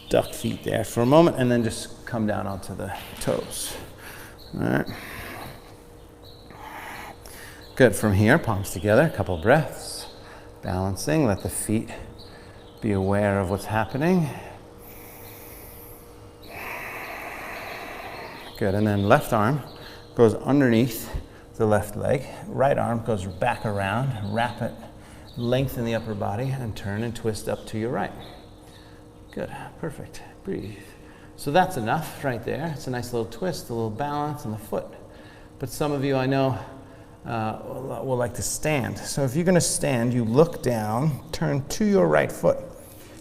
Speaker 1: duck feet there for a moment, and then just come down onto the toes. All right. Good. From here, palms together, a couple breaths, balancing. Let the feet be aware of what's happening. Good, and then left arm goes underneath the left leg. Right arm goes back around, wrap it, lengthen the upper body, and turn and twist up to your right. Good, perfect, breathe. So that's enough right there. It's a nice little twist, a little balance on the foot. But some of you I know will like to stand. So if you're gonna stand, you look down, turn to your right foot.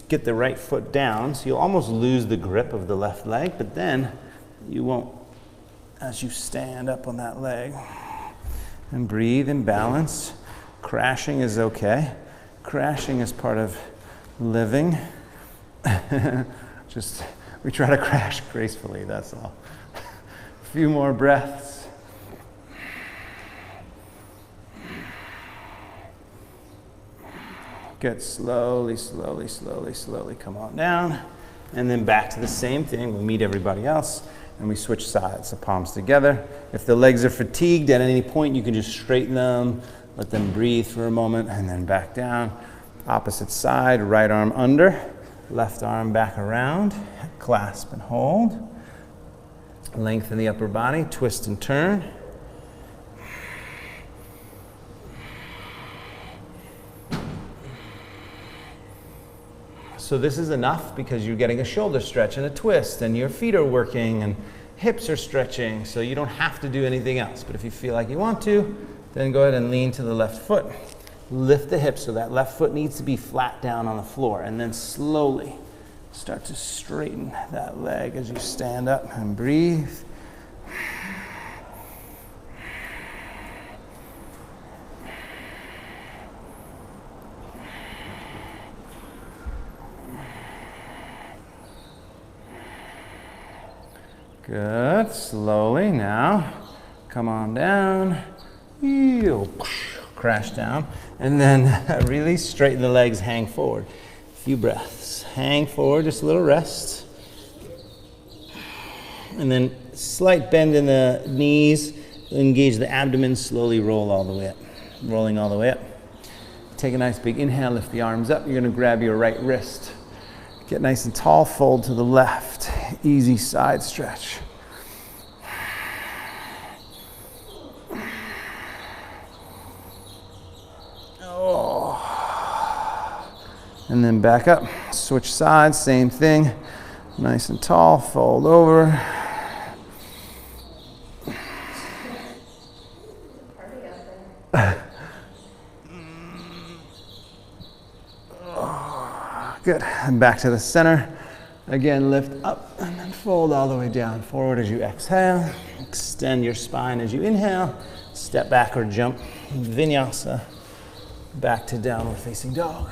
Speaker 1: Get the right foot down, so you'll almost lose the grip of the left leg, but then you won't as you stand up on that leg. And breathe and balance. Crashing is okay. Crashing is part of living. Just, we try to crash gracefully, that's all. A few more breaths. Good, slowly, slowly, slowly, slowly come on down. And then back to the same thing. We'll meet everybody else. And we switch sides, so palms together. If the legs are fatigued at any point, you can just straighten them, let them breathe for a moment, and then back down. Opposite side, right arm under, left arm back around, clasp and hold. Lengthen the upper body, twist and turn. So this is enough because you're getting a shoulder stretch and a twist, and your feet are working and hips are stretching, so you don't have to do anything else. But if you feel like you want to, then go ahead and lean to the left foot. Lift the hips so that left foot needs to be flat down on the floor, and then slowly start to straighten that leg as you stand up and breathe. Good, slowly now, come on down,
Speaker 4: Crash down. And then release, straighten the legs, hang forward. A few breaths. Hang forward, just a little rest. And then slight bend in the knees. Engage the abdomen, slowly roll all the way up. Rolling all the way up. Take a nice big inhale, lift the arms up. You're going to grab your right wrist. Get nice and tall, fold to the left. Easy side stretch. And then back up, switch sides, same thing. Nice and tall, fold over. Good, and back to the center. Again, lift up and then fold all the way down. Forward as you exhale. Extend your spine as you inhale. Step back or jump. Vinyasa. Back to downward facing dog.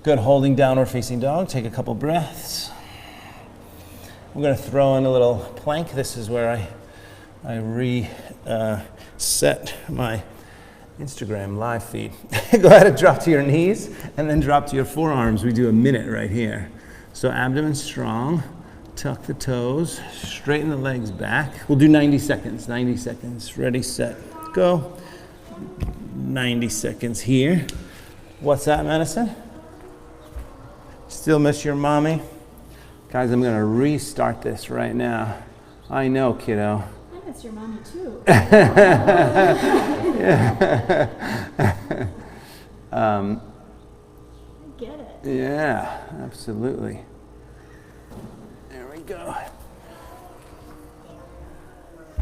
Speaker 4: Good, holding downward facing dog. Take a couple breaths. I'm going to throw in a little plank. This is where I reset my Instagram live feed. Go ahead and drop to your knees and then drop to your forearms. We do a minute right here. So abdomen strong, tuck the toes, straighten the legs back. We'll do 90 seconds, 90 seconds. Ready, set, go. 90 seconds here. What's that, Madison? Still miss your mommy? Guys, I'm gonna restart this right now. I know, kiddo.
Speaker 3: I miss your mommy too. I get it.
Speaker 1: Yeah, absolutely. There we go.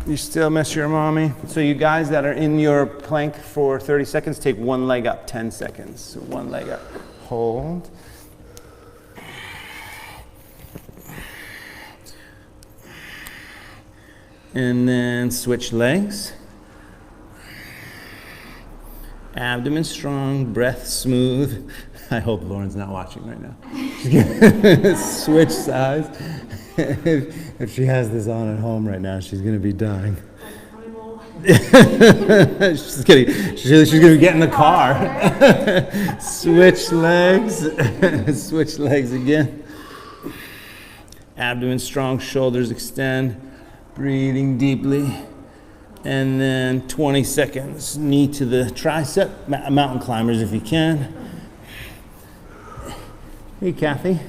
Speaker 1: You still miss your mommy? So you guys that are in your plank for 30 seconds, take one leg up, 10 seconds. So one leg up, hold. And then switch legs. Abdomen strong, breath smooth. I hope Lauren's not watching right now. Switch sides. If she has this on at home right now, she's gonna be dying. She's kidding. She's gonna get in the car. Switch legs. Switch legs again. Abdomen strong, shoulders extend. Breathing deeply. And then 20 seconds. Knee to the tricep. Mountain climbers if you can. Hey, Kathy.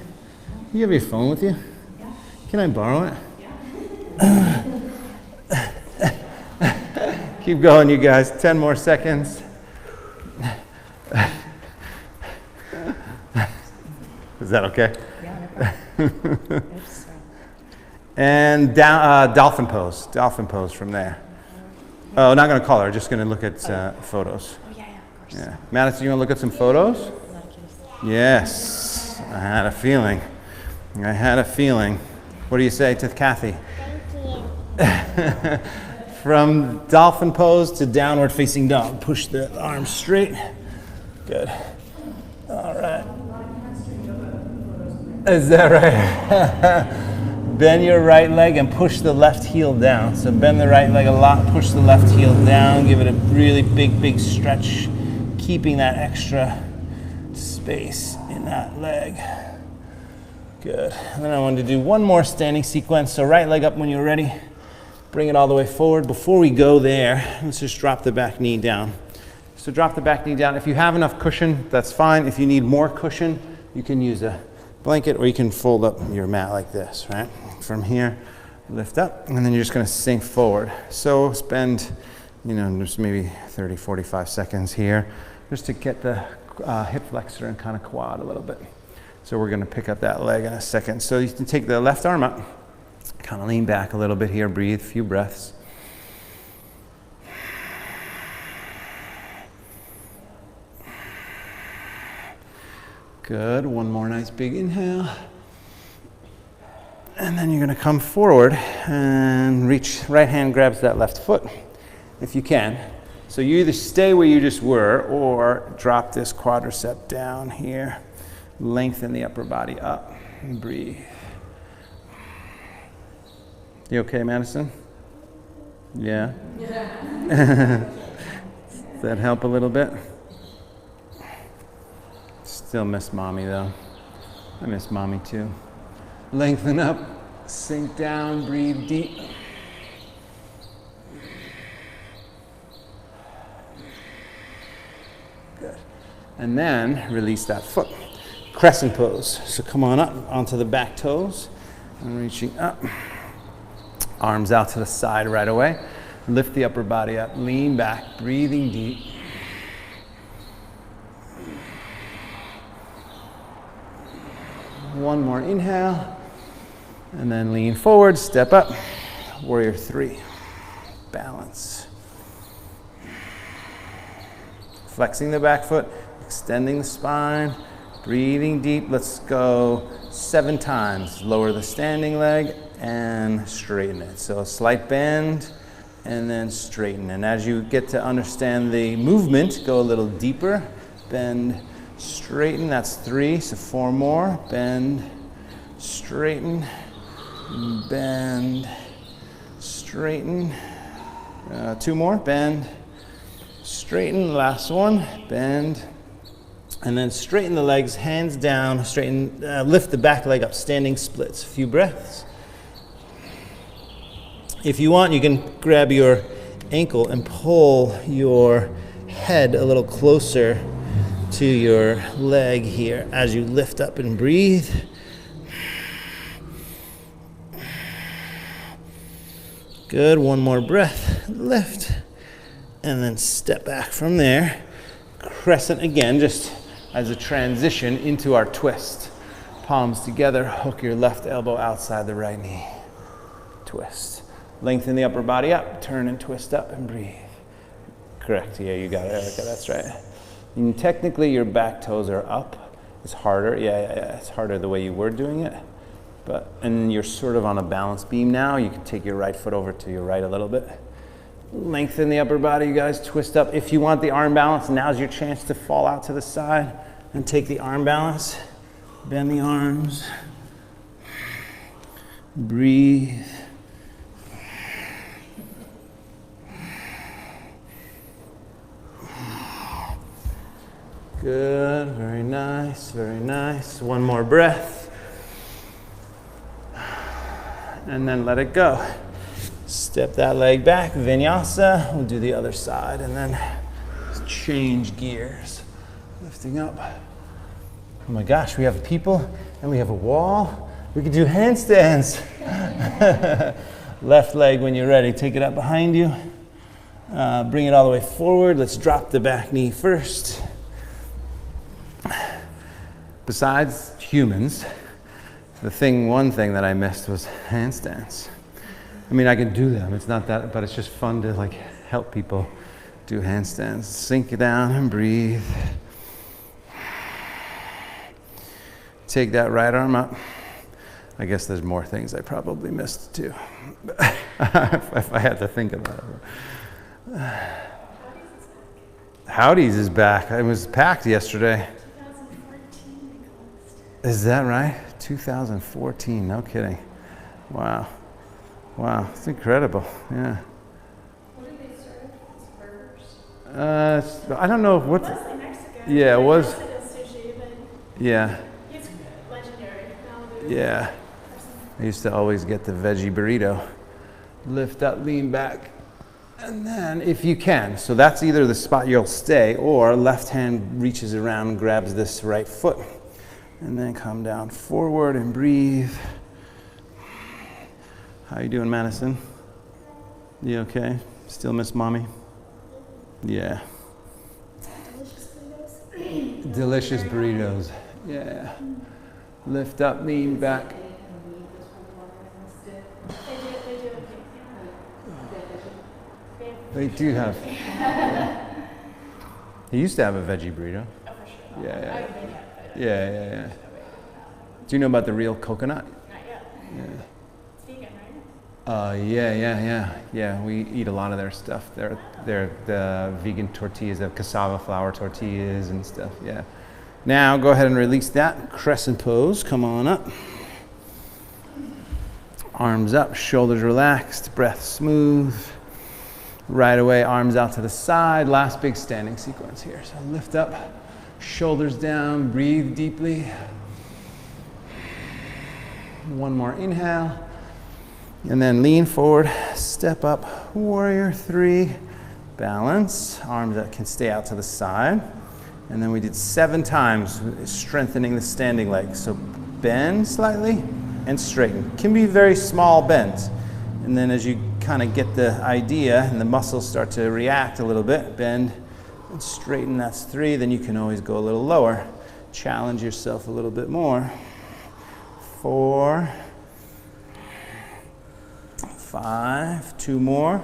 Speaker 1: You have your phone with you? Yeah. Can I borrow it? Yeah. Keep going, you guys. 10 more seconds. Is that okay? Yeah. And down, dolphin pose. Dolphin pose from there. Oh, not going to call her. Just going to look at photos.
Speaker 3: Oh, yeah, of course.
Speaker 1: Yeah. Madison, you want to look at some photos? Yes. I had a feeling. I had a feeling. What do you say to Kathy?
Speaker 3: Thank you.
Speaker 1: From dolphin pose to downward facing dog. Push the arms straight. Good. All right. Is that right? Bend your right leg and push the left heel down. So bend the right leg a lot, push the left heel down, give it a really big stretch, keeping that extra space in that leg. Good. And then I wanted to do one more standing sequence. So right leg up when you're ready. Bring it all the way forward. Before we go there, let's just drop the back knee down. So drop the back knee down. If you have enough cushion, that's fine. If you need more cushion, you can use a blanket or you can fold up your mat like this, right? From here, lift up, and then you're just gonna sink forward. So spend, just maybe 30, 45 seconds here just to get the hip flexor and kind of quad a little bit. So we're gonna pick up that leg in a second. So you can take the left arm up, kind of lean back a little bit here, breathe, a few breaths. Good, one more nice big inhale. And then you're gonna come forward and reach, right hand grabs that left foot, if you can. So you either stay where you just were or drop this quadricep down here. Lengthen the upper body up and breathe. You okay, Madison? Yeah? Does that help a little bit? Still miss mommy though. I miss mommy too. Lengthen up, sink down, breathe deep. Good. And then release that foot. Crescent pose. So come on up onto the back toes and reaching up. Arms out to the side right away. Lift the upper body up, lean back, breathing deep. One more inhale, and then lean forward, step up. Warrior 3. Balance. Flexing the back foot, extending the spine, breathing deep. Let's go 7 times. Lower the standing leg and straighten it. So a slight bend and then straighten. And as you get to understand the movement, go a little deeper. Bend, straighten. That's 3. So 4 more. Bend, straighten, bend, straighten. 2 more. Bend, straighten. Last one. Bend. And then straighten the legs, hands down, straighten, lift the back leg up, standing splits. A few breaths. If you want, you can grab your ankle and pull your head a little closer to your leg here as you lift up and breathe. Good, one more breath, lift, and then step back from there. Crescent again, just as a transition into our twist. Palms together, hook your left elbow outside the right knee. Twist. Lengthen the upper body up, turn and twist up and breathe. Correct, yeah, you got it, Erica, that's right. And technically your back toes are up. It's harder, yeah, it's harder the way you were doing it. And you're sort of on a balance beam now. You can take your right foot over to your right a little bit. Lengthen the upper body, you guys, twist up. If you want the arm balance, now's your chance to fall out to the side and take the arm balance. Bend the arms. Breathe. Good, very nice, very nice. One more breath. And then let it go. Step that leg back, vinyasa. We'll do the other side and then change gears. Lifting up. Oh my gosh, we have people and we have a wall. We could do handstands. Left leg when you're ready. Take it up behind you. Bring it all the way forward. Let's drop the back knee first. Besides humans, one thing that I missed was handstands. I mean, I can do them. It's not that, but it's just fun to like help people do handstands. Sink it down and breathe. Take that right arm up. I guess there's more things I probably missed too, if I had to think about it. Howdy's is back. It was packed yesterday.
Speaker 3: 2014
Speaker 1: Is that right? 2014, no kidding. Wow, it's incredible, yeah.
Speaker 3: What did they serve? It's burgers?
Speaker 1: I don't know what.
Speaker 3: Mostly Mexican.
Speaker 1: Yeah, it was.
Speaker 3: Mexican sushi, but
Speaker 1: Yeah,
Speaker 3: it's legendary. Malibu.
Speaker 1: yeah. I used to always get the veggie burrito. Lift up, lean back, and then if you can, so that's either the spot you'll stay, or left hand reaches around and grabs this right foot. And then come down forward and breathe. How you doing, Madison? You okay? Still miss mommy? Yeah.
Speaker 3: Delicious burritos.
Speaker 1: Delicious burritos. Yeah. Lift up, lean back.
Speaker 3: They do.
Speaker 1: They do have. He used to have a veggie burrito.
Speaker 3: Oh, for sure.
Speaker 1: Yeah.
Speaker 3: I
Speaker 1: Yeah. Do you know about the real coconut?
Speaker 3: Not yet.
Speaker 1: Yeah.
Speaker 3: It's vegan, right?
Speaker 1: Yeah. We eat a lot of their stuff. They're the vegan tortillas, the cassava flour tortillas and stuff. Yeah. Now go ahead and release that crescent pose. Come on up. Arms up, shoulders relaxed, breath smooth. Right away, arms out to the side. Last big standing sequence here. So lift up, shoulders down, breathe deeply. One more inhale. And then lean forward, step up, warrior 3. Balance, arms that can stay out to the side. And then we did 7 times, strengthening the standing leg. So bend slightly and straighten. Can be very small bends. And then as you kind of get the idea and the muscles start to react a little bit, bend and straighten, that's 3. Then you can always go a little lower. Challenge yourself a little bit more. 4, 5, 2 more.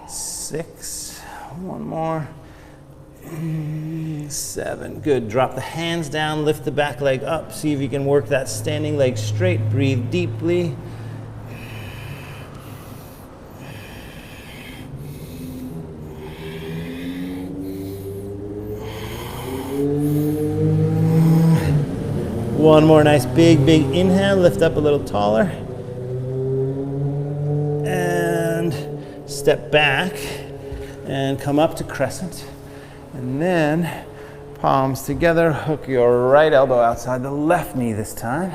Speaker 1: 6, 1 more. 7, good. Drop the hands down, lift the back leg up. See if you can work that standing leg straight. Breathe deeply. One more nice big inhale. Lift up a little taller. And step back and come up to crescent. And then palms together, hook your right elbow outside the left knee this time.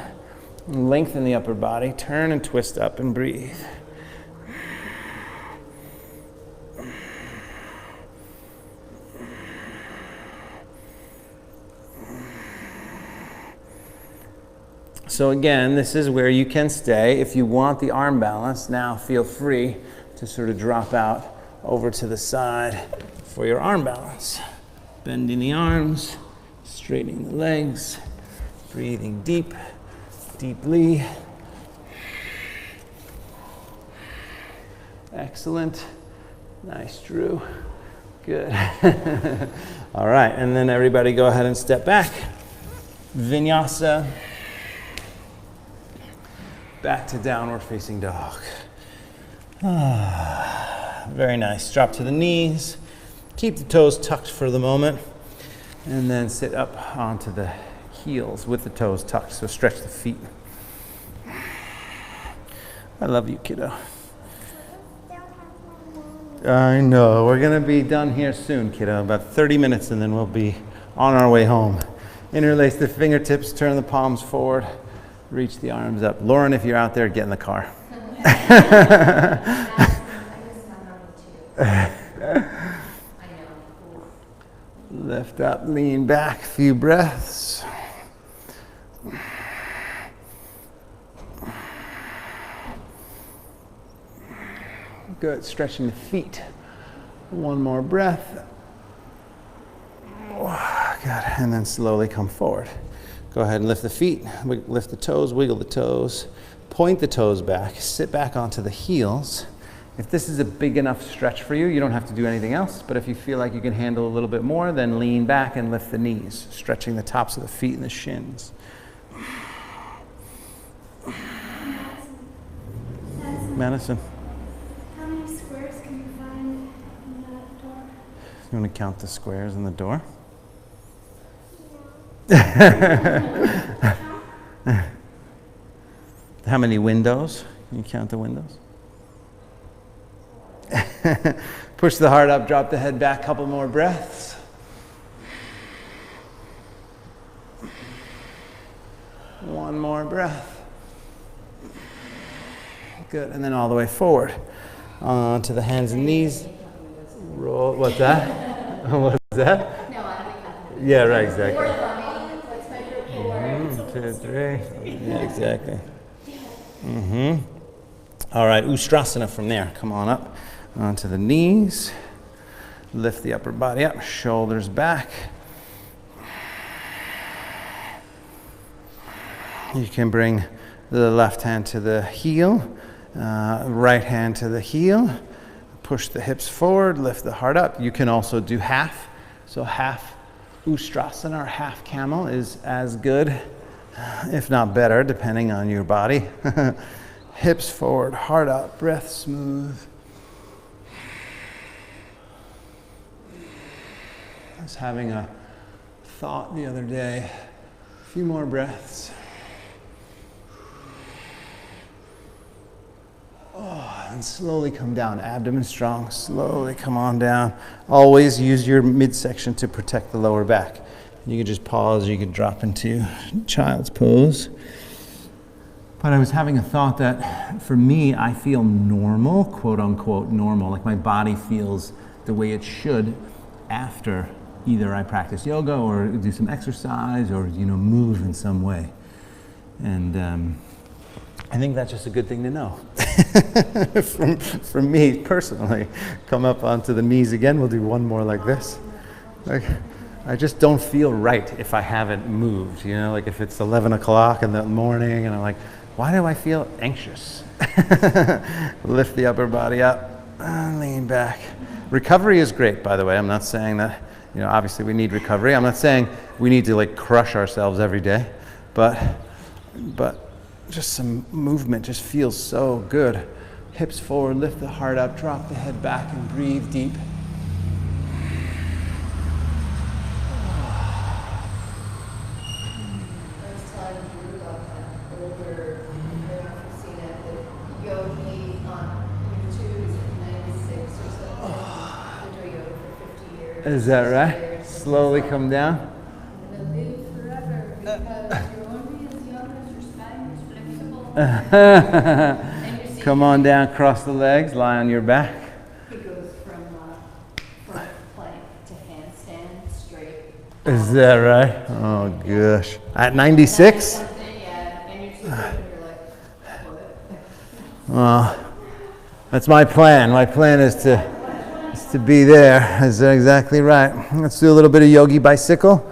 Speaker 1: Lengthen the upper body, turn and twist up and breathe. So again, this is where you can stay. If you want the arm balance, now feel free to sort of drop out over to the side for your arm balance. Bending the arms, straightening the legs, breathing deeply. Excellent. Nice, Drew. Good. All right, and then everybody go ahead and step back. Vinyasa. Back to downward facing dog. Very nice. Drop to the knees. Keep the toes tucked for the moment. And then sit up onto the heels with the toes tucked. So stretch the feet. I love you, kiddo. I know. We're going to be done here soon, kiddo. About 30 minutes and then we'll be on our way home. Interlace the fingertips. Turn the palms forward. Reach the arms up. Lauren, if you're out there, get in the car. Lift up, lean back, few breaths. Good, stretching the feet. One more breath. Good, and then slowly come forward. Go ahead and lift the feet, lift the toes, wiggle the toes, point the toes back, sit back onto the heels. If this is a big enough stretch for you, you don't have to do anything else, but if you feel like you can handle a little bit more, then lean back and lift the knees, stretching the tops of the feet and the shins. Madison.
Speaker 3: How many squares can you find in that door?
Speaker 1: You want to count the squares in the door? How many windows? Can you count the windows? Push the heart up, drop the head back, couple more breaths. One more breath. Good, and then all the way forward. Onto the hands and knees. Roll, what's that? What's that?
Speaker 3: No, I don't think
Speaker 1: Yeah, right, exactly.
Speaker 3: Let's measure
Speaker 1: 2, 3. Yeah, exactly. All right, Ustrasana from there. Come on up onto the knees. Lift the upper body up, shoulders back. You can bring the left hand to the heel, right hand to the heel. Push the hips forward, lift the heart up. You can also do half. So half Ustrasana or half camel is as good, if not better, depending on your body. Hips forward, heart up, breath smooth. I was having a thought the other day. A few more breaths. And slowly come down, abdomen strong, slowly come on down. Always use your midsection to protect the lower back. You can just pause, you can drop into child's pose. But I was having a thought that for me, I feel normal, quote unquote normal, like my body feels the way it should after either I practice yoga or do some exercise or, move in some way. And I think that's just a good thing to know. from me personally. Come up onto the knees again. We'll do one more like this. Like, I just don't feel right if I haven't moved, like if it's 11 o'clock in the morning and I'm like, why do I feel anxious? Lift the upper body up and lean back. Recovery is great, by the way. I'm not saying that, obviously we need recovery. I'm not saying we need to crush ourselves every day, but just some movement just feels so good. Hips forward, lift the heart up, drop the head back and breathe deep. Is that right? Slowly come down.
Speaker 3: I'm gonna live forever because you're only as young as your spine is flexible. And your seat.
Speaker 1: Come on down, cross the legs, lie on your back.
Speaker 5: He goes from plank to handstand straight.
Speaker 1: Is that right? Oh gosh. At 96?
Speaker 5: Yeah, and you're you're like, what?
Speaker 1: Well, that's my plan. My plan is to be there. Is that exactly right? Let's do a little bit of yogi bicycle.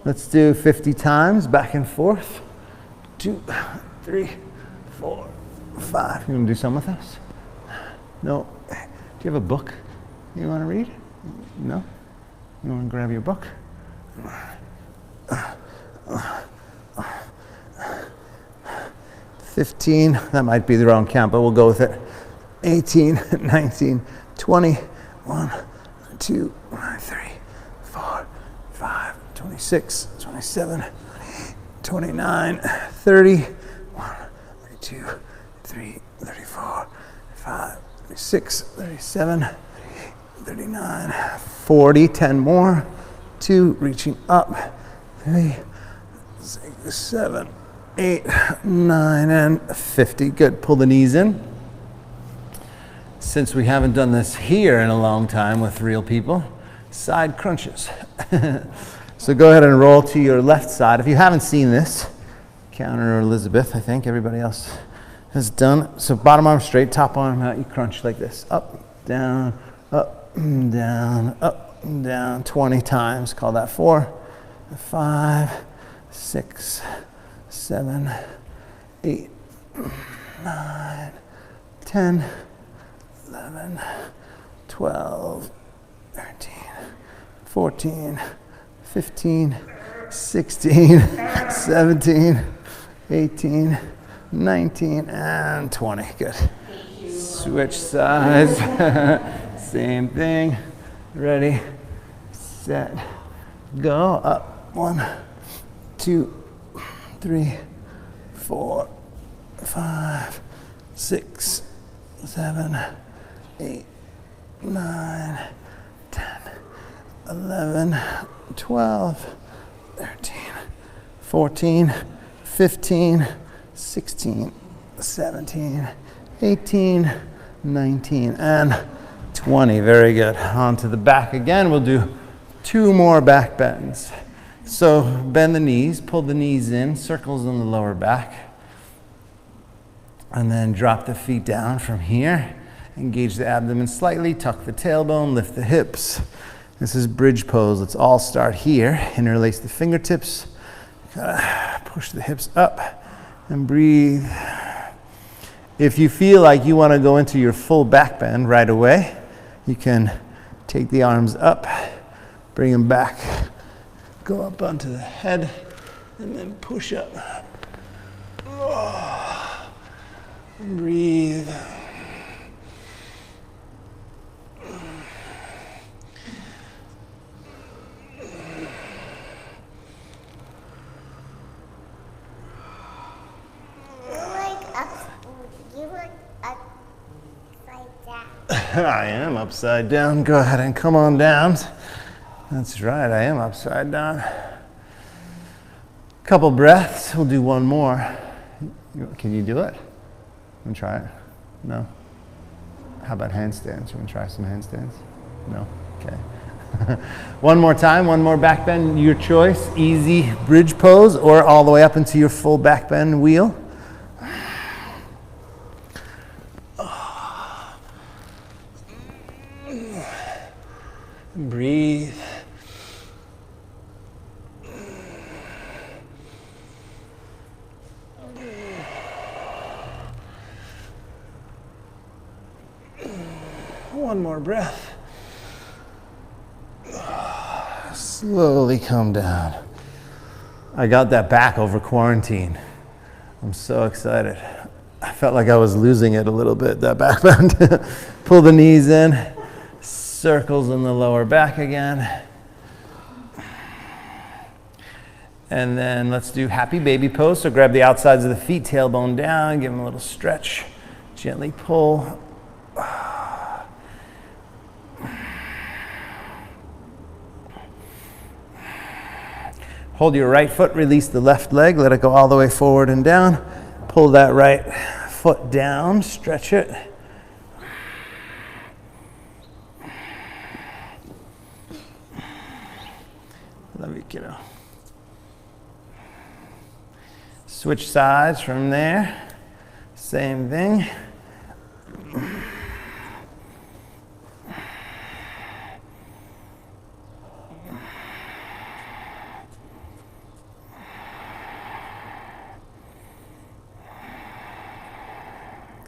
Speaker 1: Let's do 50 times, back and forth. 2, 3, 4, 5. You want to do some with us? No. Do you have a book you want to read? No? You want to grab your book? 15. That might be the wrong count, but we'll go with it. 18, 19, 20. 1, 2, 3, 4, 5, 26, 27, 29, 30, 1, 32, 33, 34, 35, 36, 37, 39, 40, 10 more, 2, reaching up, 3, 6, 7, 8, 9, and 50. Good. Pull the knees in. Since we haven't done this here in a long time with real people, side crunches. So go ahead and roll to your left side. If you haven't seen this, Counter or Elizabeth, I think everybody else has done. So bottom arm straight, top arm out, you crunch like this. Up, down, up, down, up, down, 20 times. Call that 4, 5, 6, 7, 8, 9, 10, 11, 12, 13, 14, 15, 16, 17, 18, 19, and 20. Good. Switch sides. Same thing. Ready, set, go. Up. 1, 2, 3, 4, 5, 6, 7, 8, 9, 10, 11, 12, 13, 14, 15, 16, 17, 18, 19, and 20. Very good. On to the back again. We'll do 2 more back bends. So bend the knees, pull the knees in, circles on the lower back, and then drop the feet down from here. Engage the abdomen slightly, tuck the tailbone, lift the hips. This is bridge pose. Let's all start here. Interlace the fingertips, push the hips up, and breathe. If you feel like you want to go into your full back bend right away, you can take the arms up, bring them back, go up onto the head, and then push up. Breathe.
Speaker 6: You like upside
Speaker 1: I am upside down. Go ahead and come on down. That's right, I am upside down. Couple breaths. We'll do one more. Can you do it? Want to try it? No? How about handstands? You want to try some handstands? No? Okay. One more time, one more back bend, your choice. Easy bridge pose or all the way up into your full back bend wheel. Breathe. One more breath. Slowly come down. I got that back over quarantine. I'm so excited. I felt like I was losing it a little bit, that back bend. Pull the knees in, circles in the lower back again. And then let's do happy baby pose. So grab the outsides of the feet, tailbone down, give them a little stretch. Gently pull. Hold your right foot, release the left leg, let it go all the way forward and down. Pull that right foot down, stretch it. Love you, kiddo. Switch sides from there. Same thing.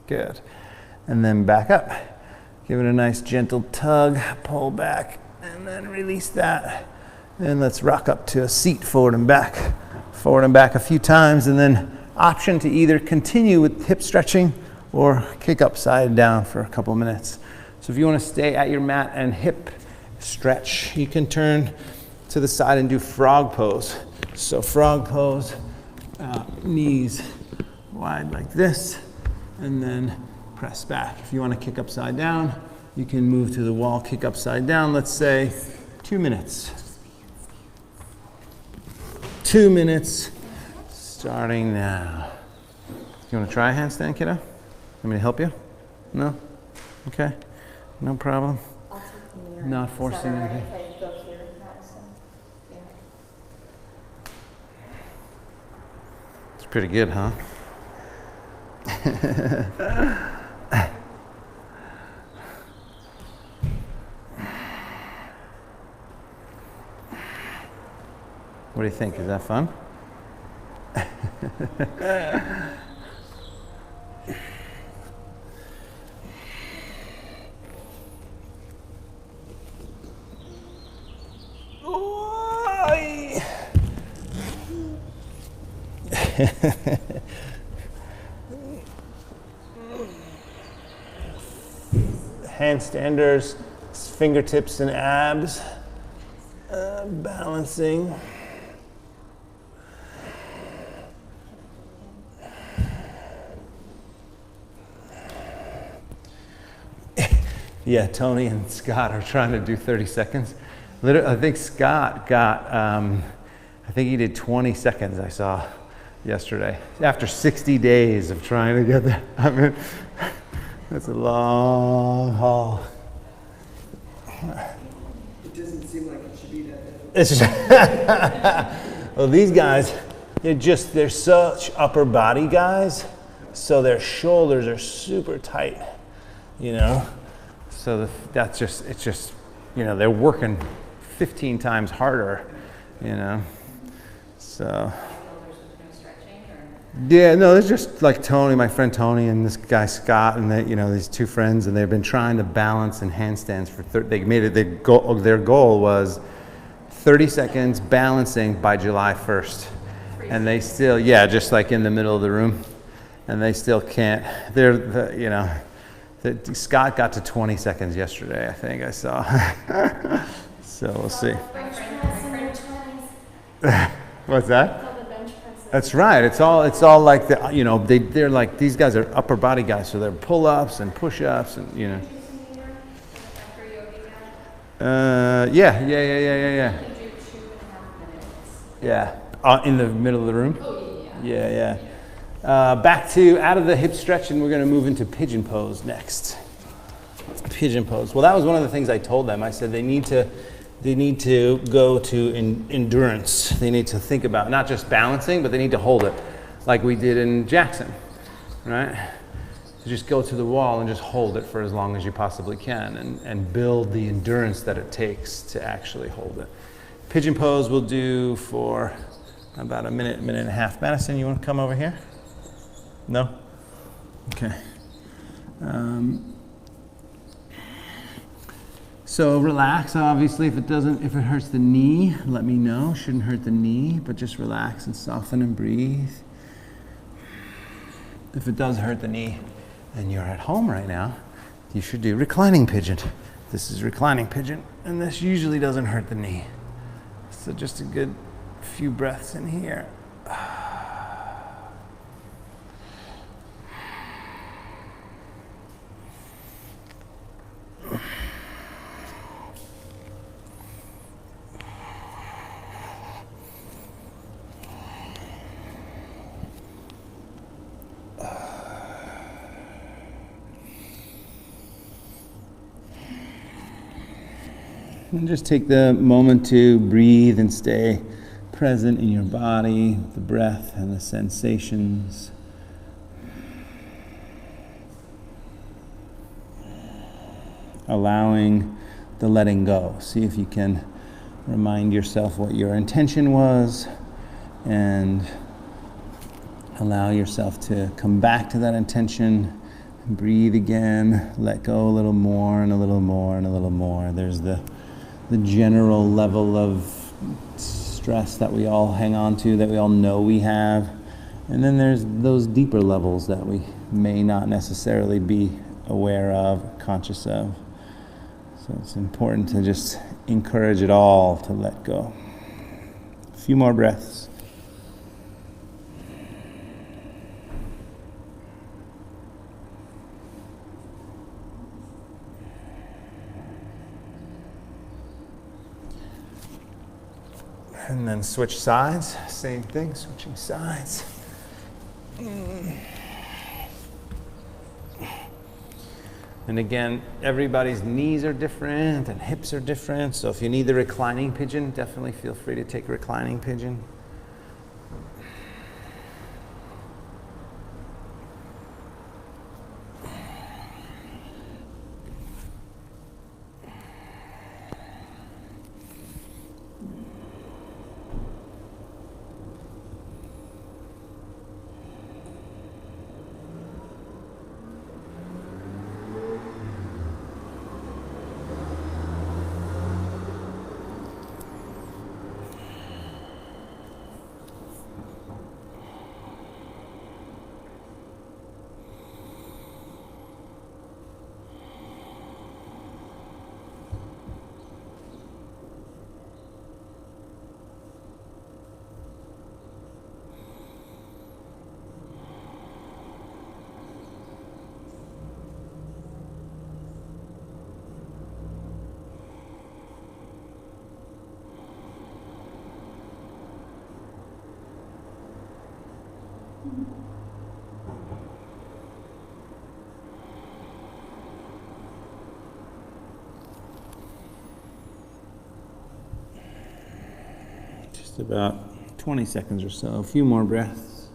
Speaker 1: Good. And then back up. Give it a nice gentle tug, pull back, and then release that. And let's rock up to a seat, forward and back a few times, and then option to either continue with hip stretching or kick upside down for a couple minutes. So if you want to stay at your mat and hip stretch, you can turn to the side and do frog pose. So frog pose, knees wide like this, and then press back. If you want to kick upside down, you can move to the wall, kick upside down, let's say 2 minutes. 2 minutes, starting now. You want to try a handstand, kiddo? Want me to help you? No? Okay, no problem.
Speaker 5: I'll take the mirror.
Speaker 1: Not forcing
Speaker 5: Is that all right
Speaker 1: anything.
Speaker 5: if I go here, Madison? Yeah.
Speaker 1: It's pretty good, huh? What do you think? Is that fun? Handstanders, fingertips and abs, balancing. Yeah, Tony and Scott are trying to do 30 seconds. Literally, I think Scott got, I think he did 20 seconds I saw yesterday. After 60 days of trying to get that. I mean, that's a long haul.
Speaker 2: It doesn't seem like it should be that difficult.
Speaker 1: It's just well, these guys, they're such upper body guys, so their shoulders are super tight, you know? So it's just, you know, they're working 15 times harder, you know? So. Yeah, no, it's just like Tony, my friend Tony, and this guy Scott, and they, you know, these two friends, and they've been trying to balance in handstands for they made it. Their goal was 30 seconds balancing by July 1st, and they still, yeah, just like in the middle of the room, and they still can't. You know, Scott got to 20 seconds yesterday, I think I saw. So we'll see. What's that? That's right. It's all like the, you know, they're like, these guys are upper body guys, so they're pull-ups and push-ups and, you know. Yeah.
Speaker 3: You do 2.5 minutes.
Speaker 1: Yeah. In the middle of the room?
Speaker 3: Oh, yeah.
Speaker 1: Yeah. Back to out of the hip stretch, and we're going to move into pigeon pose next. Pigeon pose. Well, that was one of the things I told them. I said they need to go to endurance. They need to think about not just balancing, but they need to hold it, like we did in Jackson, right? So just go to the wall and just hold it for as long as you possibly can, and build the endurance that it takes to actually hold it. Pigeon pose we'll do for about a minute and a half. Madison, you want to come over here? No? Okay. So relax, obviously. If it hurts the knee, let me know. Shouldn't hurt the knee, but just relax and soften and breathe. If it does hurt the knee and you're at home right now, you should do reclining pigeon. This is reclining pigeon, and this usually doesn't hurt the knee. So just a good few breaths in here. And just take the moment to breathe and stay present in your body, the breath and the sensations. Allowing the letting go. See if you can remind yourself what your intention was, and allow yourself to come back to that intention. Breathe again, let go a little more and a little more and a little more. There's the general level of stress that we all hang on to, that we all know we have. And then there's those deeper levels that we may not necessarily be aware of, conscious of. So it's important to just encourage it all to let go. A few more breaths. And then switch sides, same thing, switching sides. And again, everybody's knees are different and hips are different, so if you need the reclining pigeon, definitely feel free to take reclining pigeon. Just about 20 seconds or so, a few more breaths.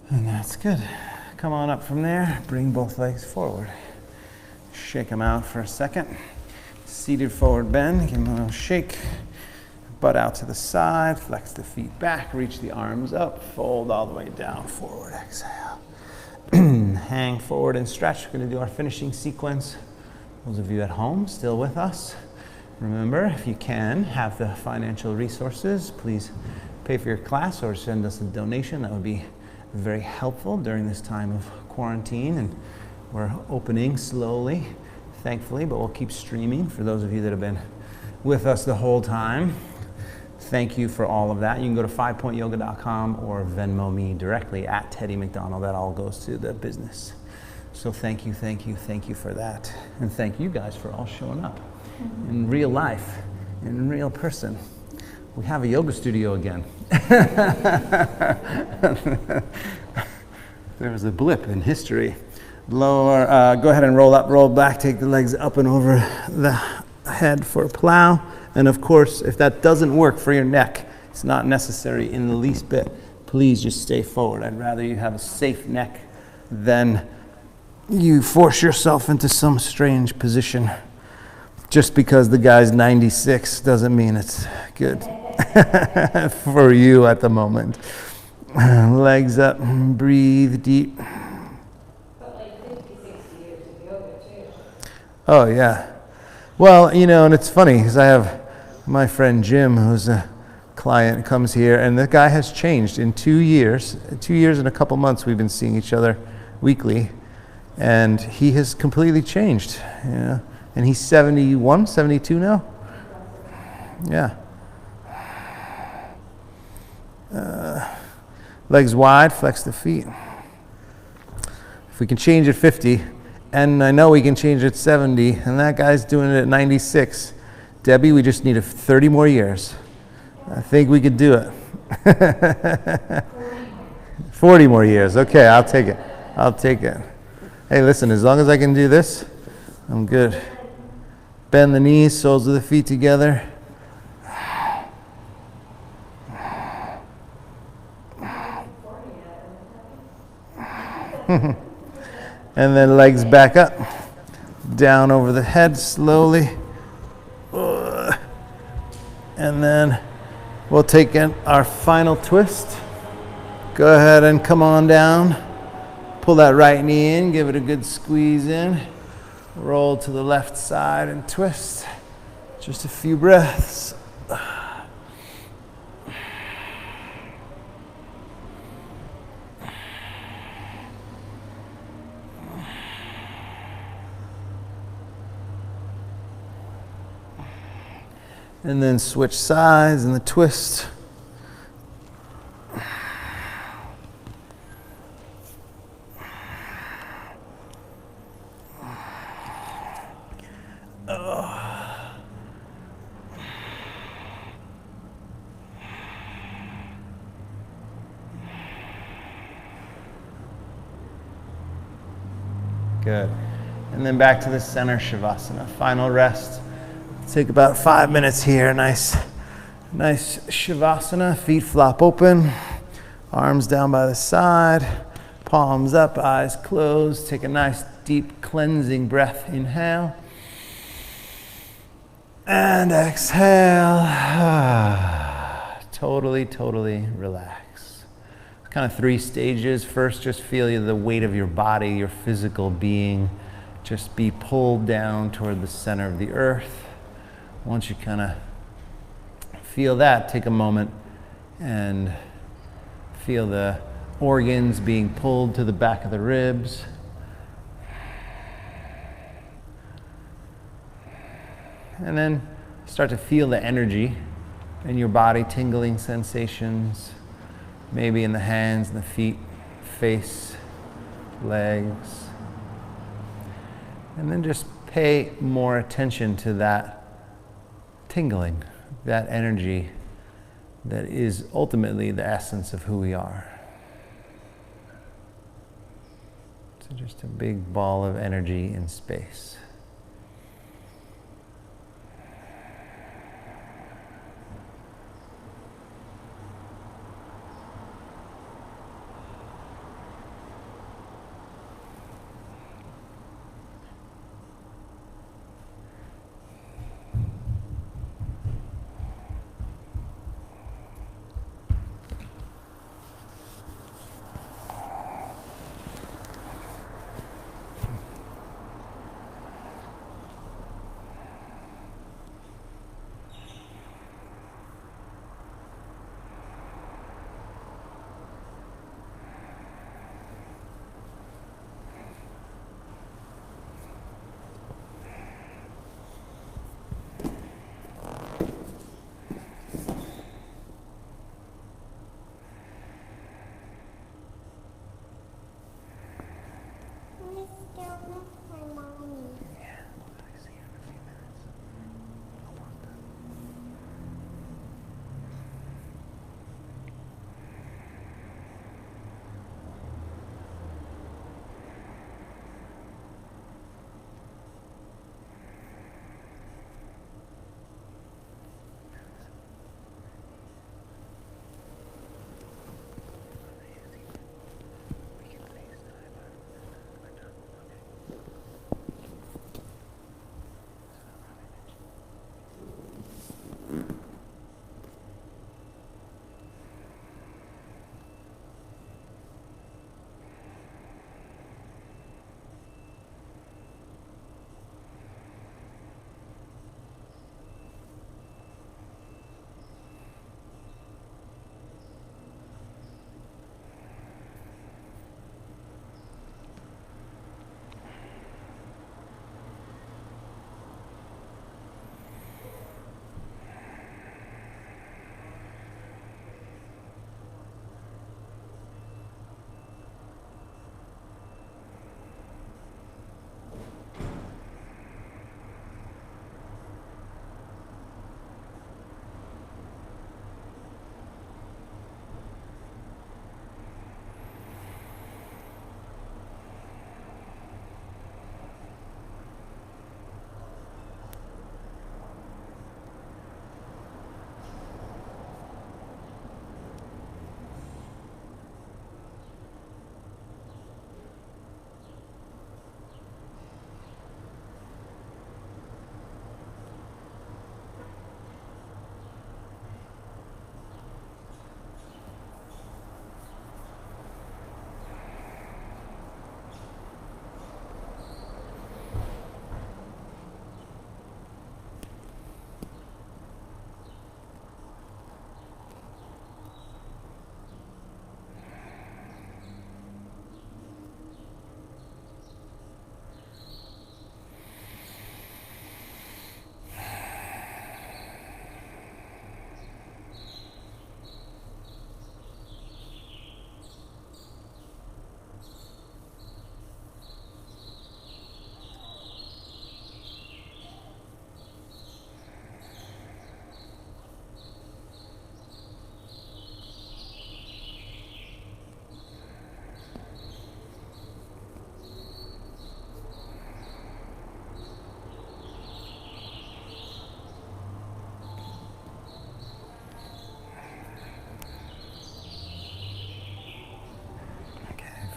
Speaker 1: And that's good. Come on up from there, bring both legs forward. Shake them out for a second. Seated forward bend, give them a little shake. Butt out to the side, flex the feet back, reach the arms up, fold all the way down, forward, exhale. Hang forward and stretch. We're going to do our finishing sequence. Those of you at home still with us, remember, if you can, have the financial resources, please pay for your class or send us a donation. That would be very helpful during this time of quarantine, and we're opening slowly. thankfully, but we'll keep streaming for those of you that have been with us the whole time. Thank you for all of that. You can go to 5pointyoga.com or Venmo me directly at Teddy McDonald. That all goes to the business. So thank you for that. And thank you guys for all showing up in real life, in real person. We have a yoga studio again. There was a blip in history. Lower, go ahead and roll up, roll back, take the legs up and over the head for a plow. And of course, if that doesn't work for your neck, it's not necessary in the least bit, please just stay forward. I'd rather you have a safe neck than you force yourself into some strange position. Just because the guy's 96 doesn't mean it's good for you at the moment. Legs up, breathe deep.
Speaker 5: But like 50, 60 years of yoga too.
Speaker 1: Oh, yeah. Well, you know, and it's funny because I have my friend Jim, who's a client, comes here, and the guy has changed in 2 years. 2 years and a couple months we've been seeing each other weekly, and he has completely changed, you know. And he's 71, 72 now? Yeah. Legs wide, flex the feet. If we can change at 50, and I know we can change at 70, and that guy's doing it at 96. Debbie, we just need 30 more years. I think we could do it. 40 more years. Okay, I'll take it. I'll take it. Hey, listen, as long as I can do this, I'm good. Bend the knees, soles of the feet together. And then legs back up, down over the head slowly. And then we'll take in our final twist. Go ahead and come on down. Pull that right knee in, give it a good squeeze in. Roll to the left side and twist. Just a few breaths. And then switch sides and the twist. Good. And then back to the center Shavasana. Final rest. Take about 5 minutes here. Nice Shavasana. Feet flop open. Arms down by the side. Palms up, eyes closed. Take a nice deep cleansing breath. Inhale. And exhale. Totally relax. Kind of 3 stages. First, just feel the weight of your body, your physical being, just be pulled down toward the center of the earth. Once you kind of feel that, take a moment and feel the organs being pulled to the back of the ribs. And then start to feel the energy in your body, tingling sensations, maybe in the hands and the feet, face, legs. And then just pay more attention to that tingling, that energy that is ultimately the essence of who we are. So just a big ball of energy in space.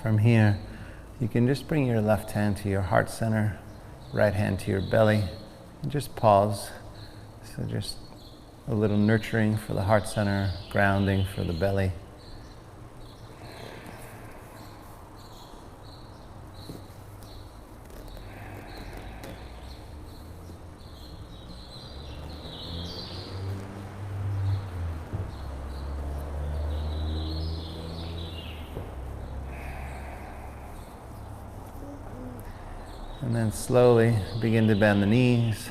Speaker 1: From here, you can just bring your left hand to your heart center, right hand to your belly, and just pause. So just a little nurturing for the heart center, grounding for the belly. And then slowly begin to bend the knees,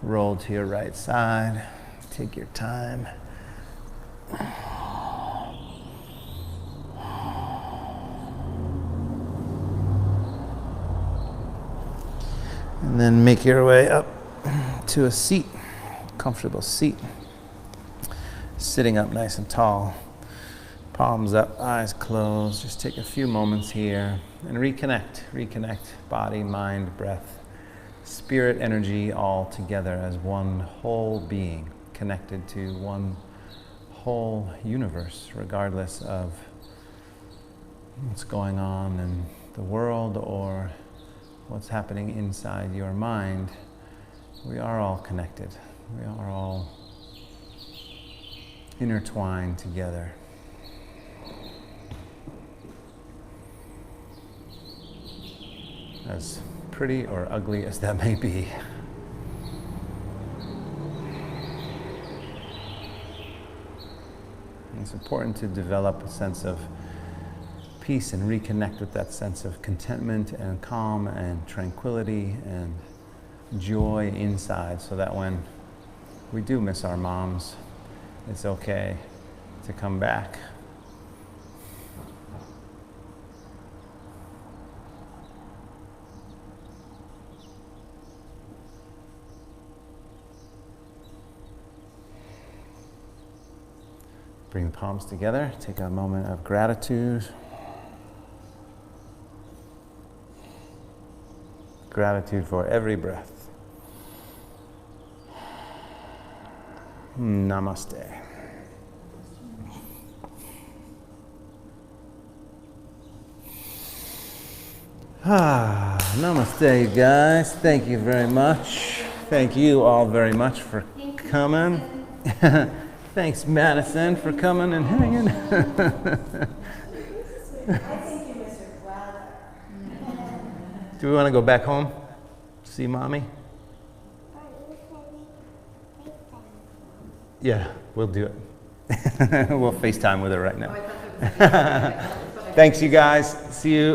Speaker 1: roll to your right side, take your time. And then make your way up to a seat, comfortable seat. Sitting up nice and tall, palms up, eyes closed. Just take a few moments here and reconnect body, mind, breath, spirit, energy all together as one whole being, connected to one whole universe, regardless of what's going on in the world or what's happening inside your mind. We are all connected. We are all intertwined together. As pretty or ugly as that may be. And it's important to develop a sense of peace and reconnect with that sense of contentment and calm and tranquility and joy inside, so that when we do miss our moms, it's okay to come back. Bring the palms together, take a moment of gratitude. Gratitude for every breath. Namaste. Namaste, you guys. Thank you very much. Thank you all very much for coming. Thanks, Madison, for coming and hanging.
Speaker 5: I think you miss her brother.
Speaker 1: Do we want to go back home? See Mommy? Yeah, we'll do it. We'll FaceTime with her right now. Thanks, you guys. See you.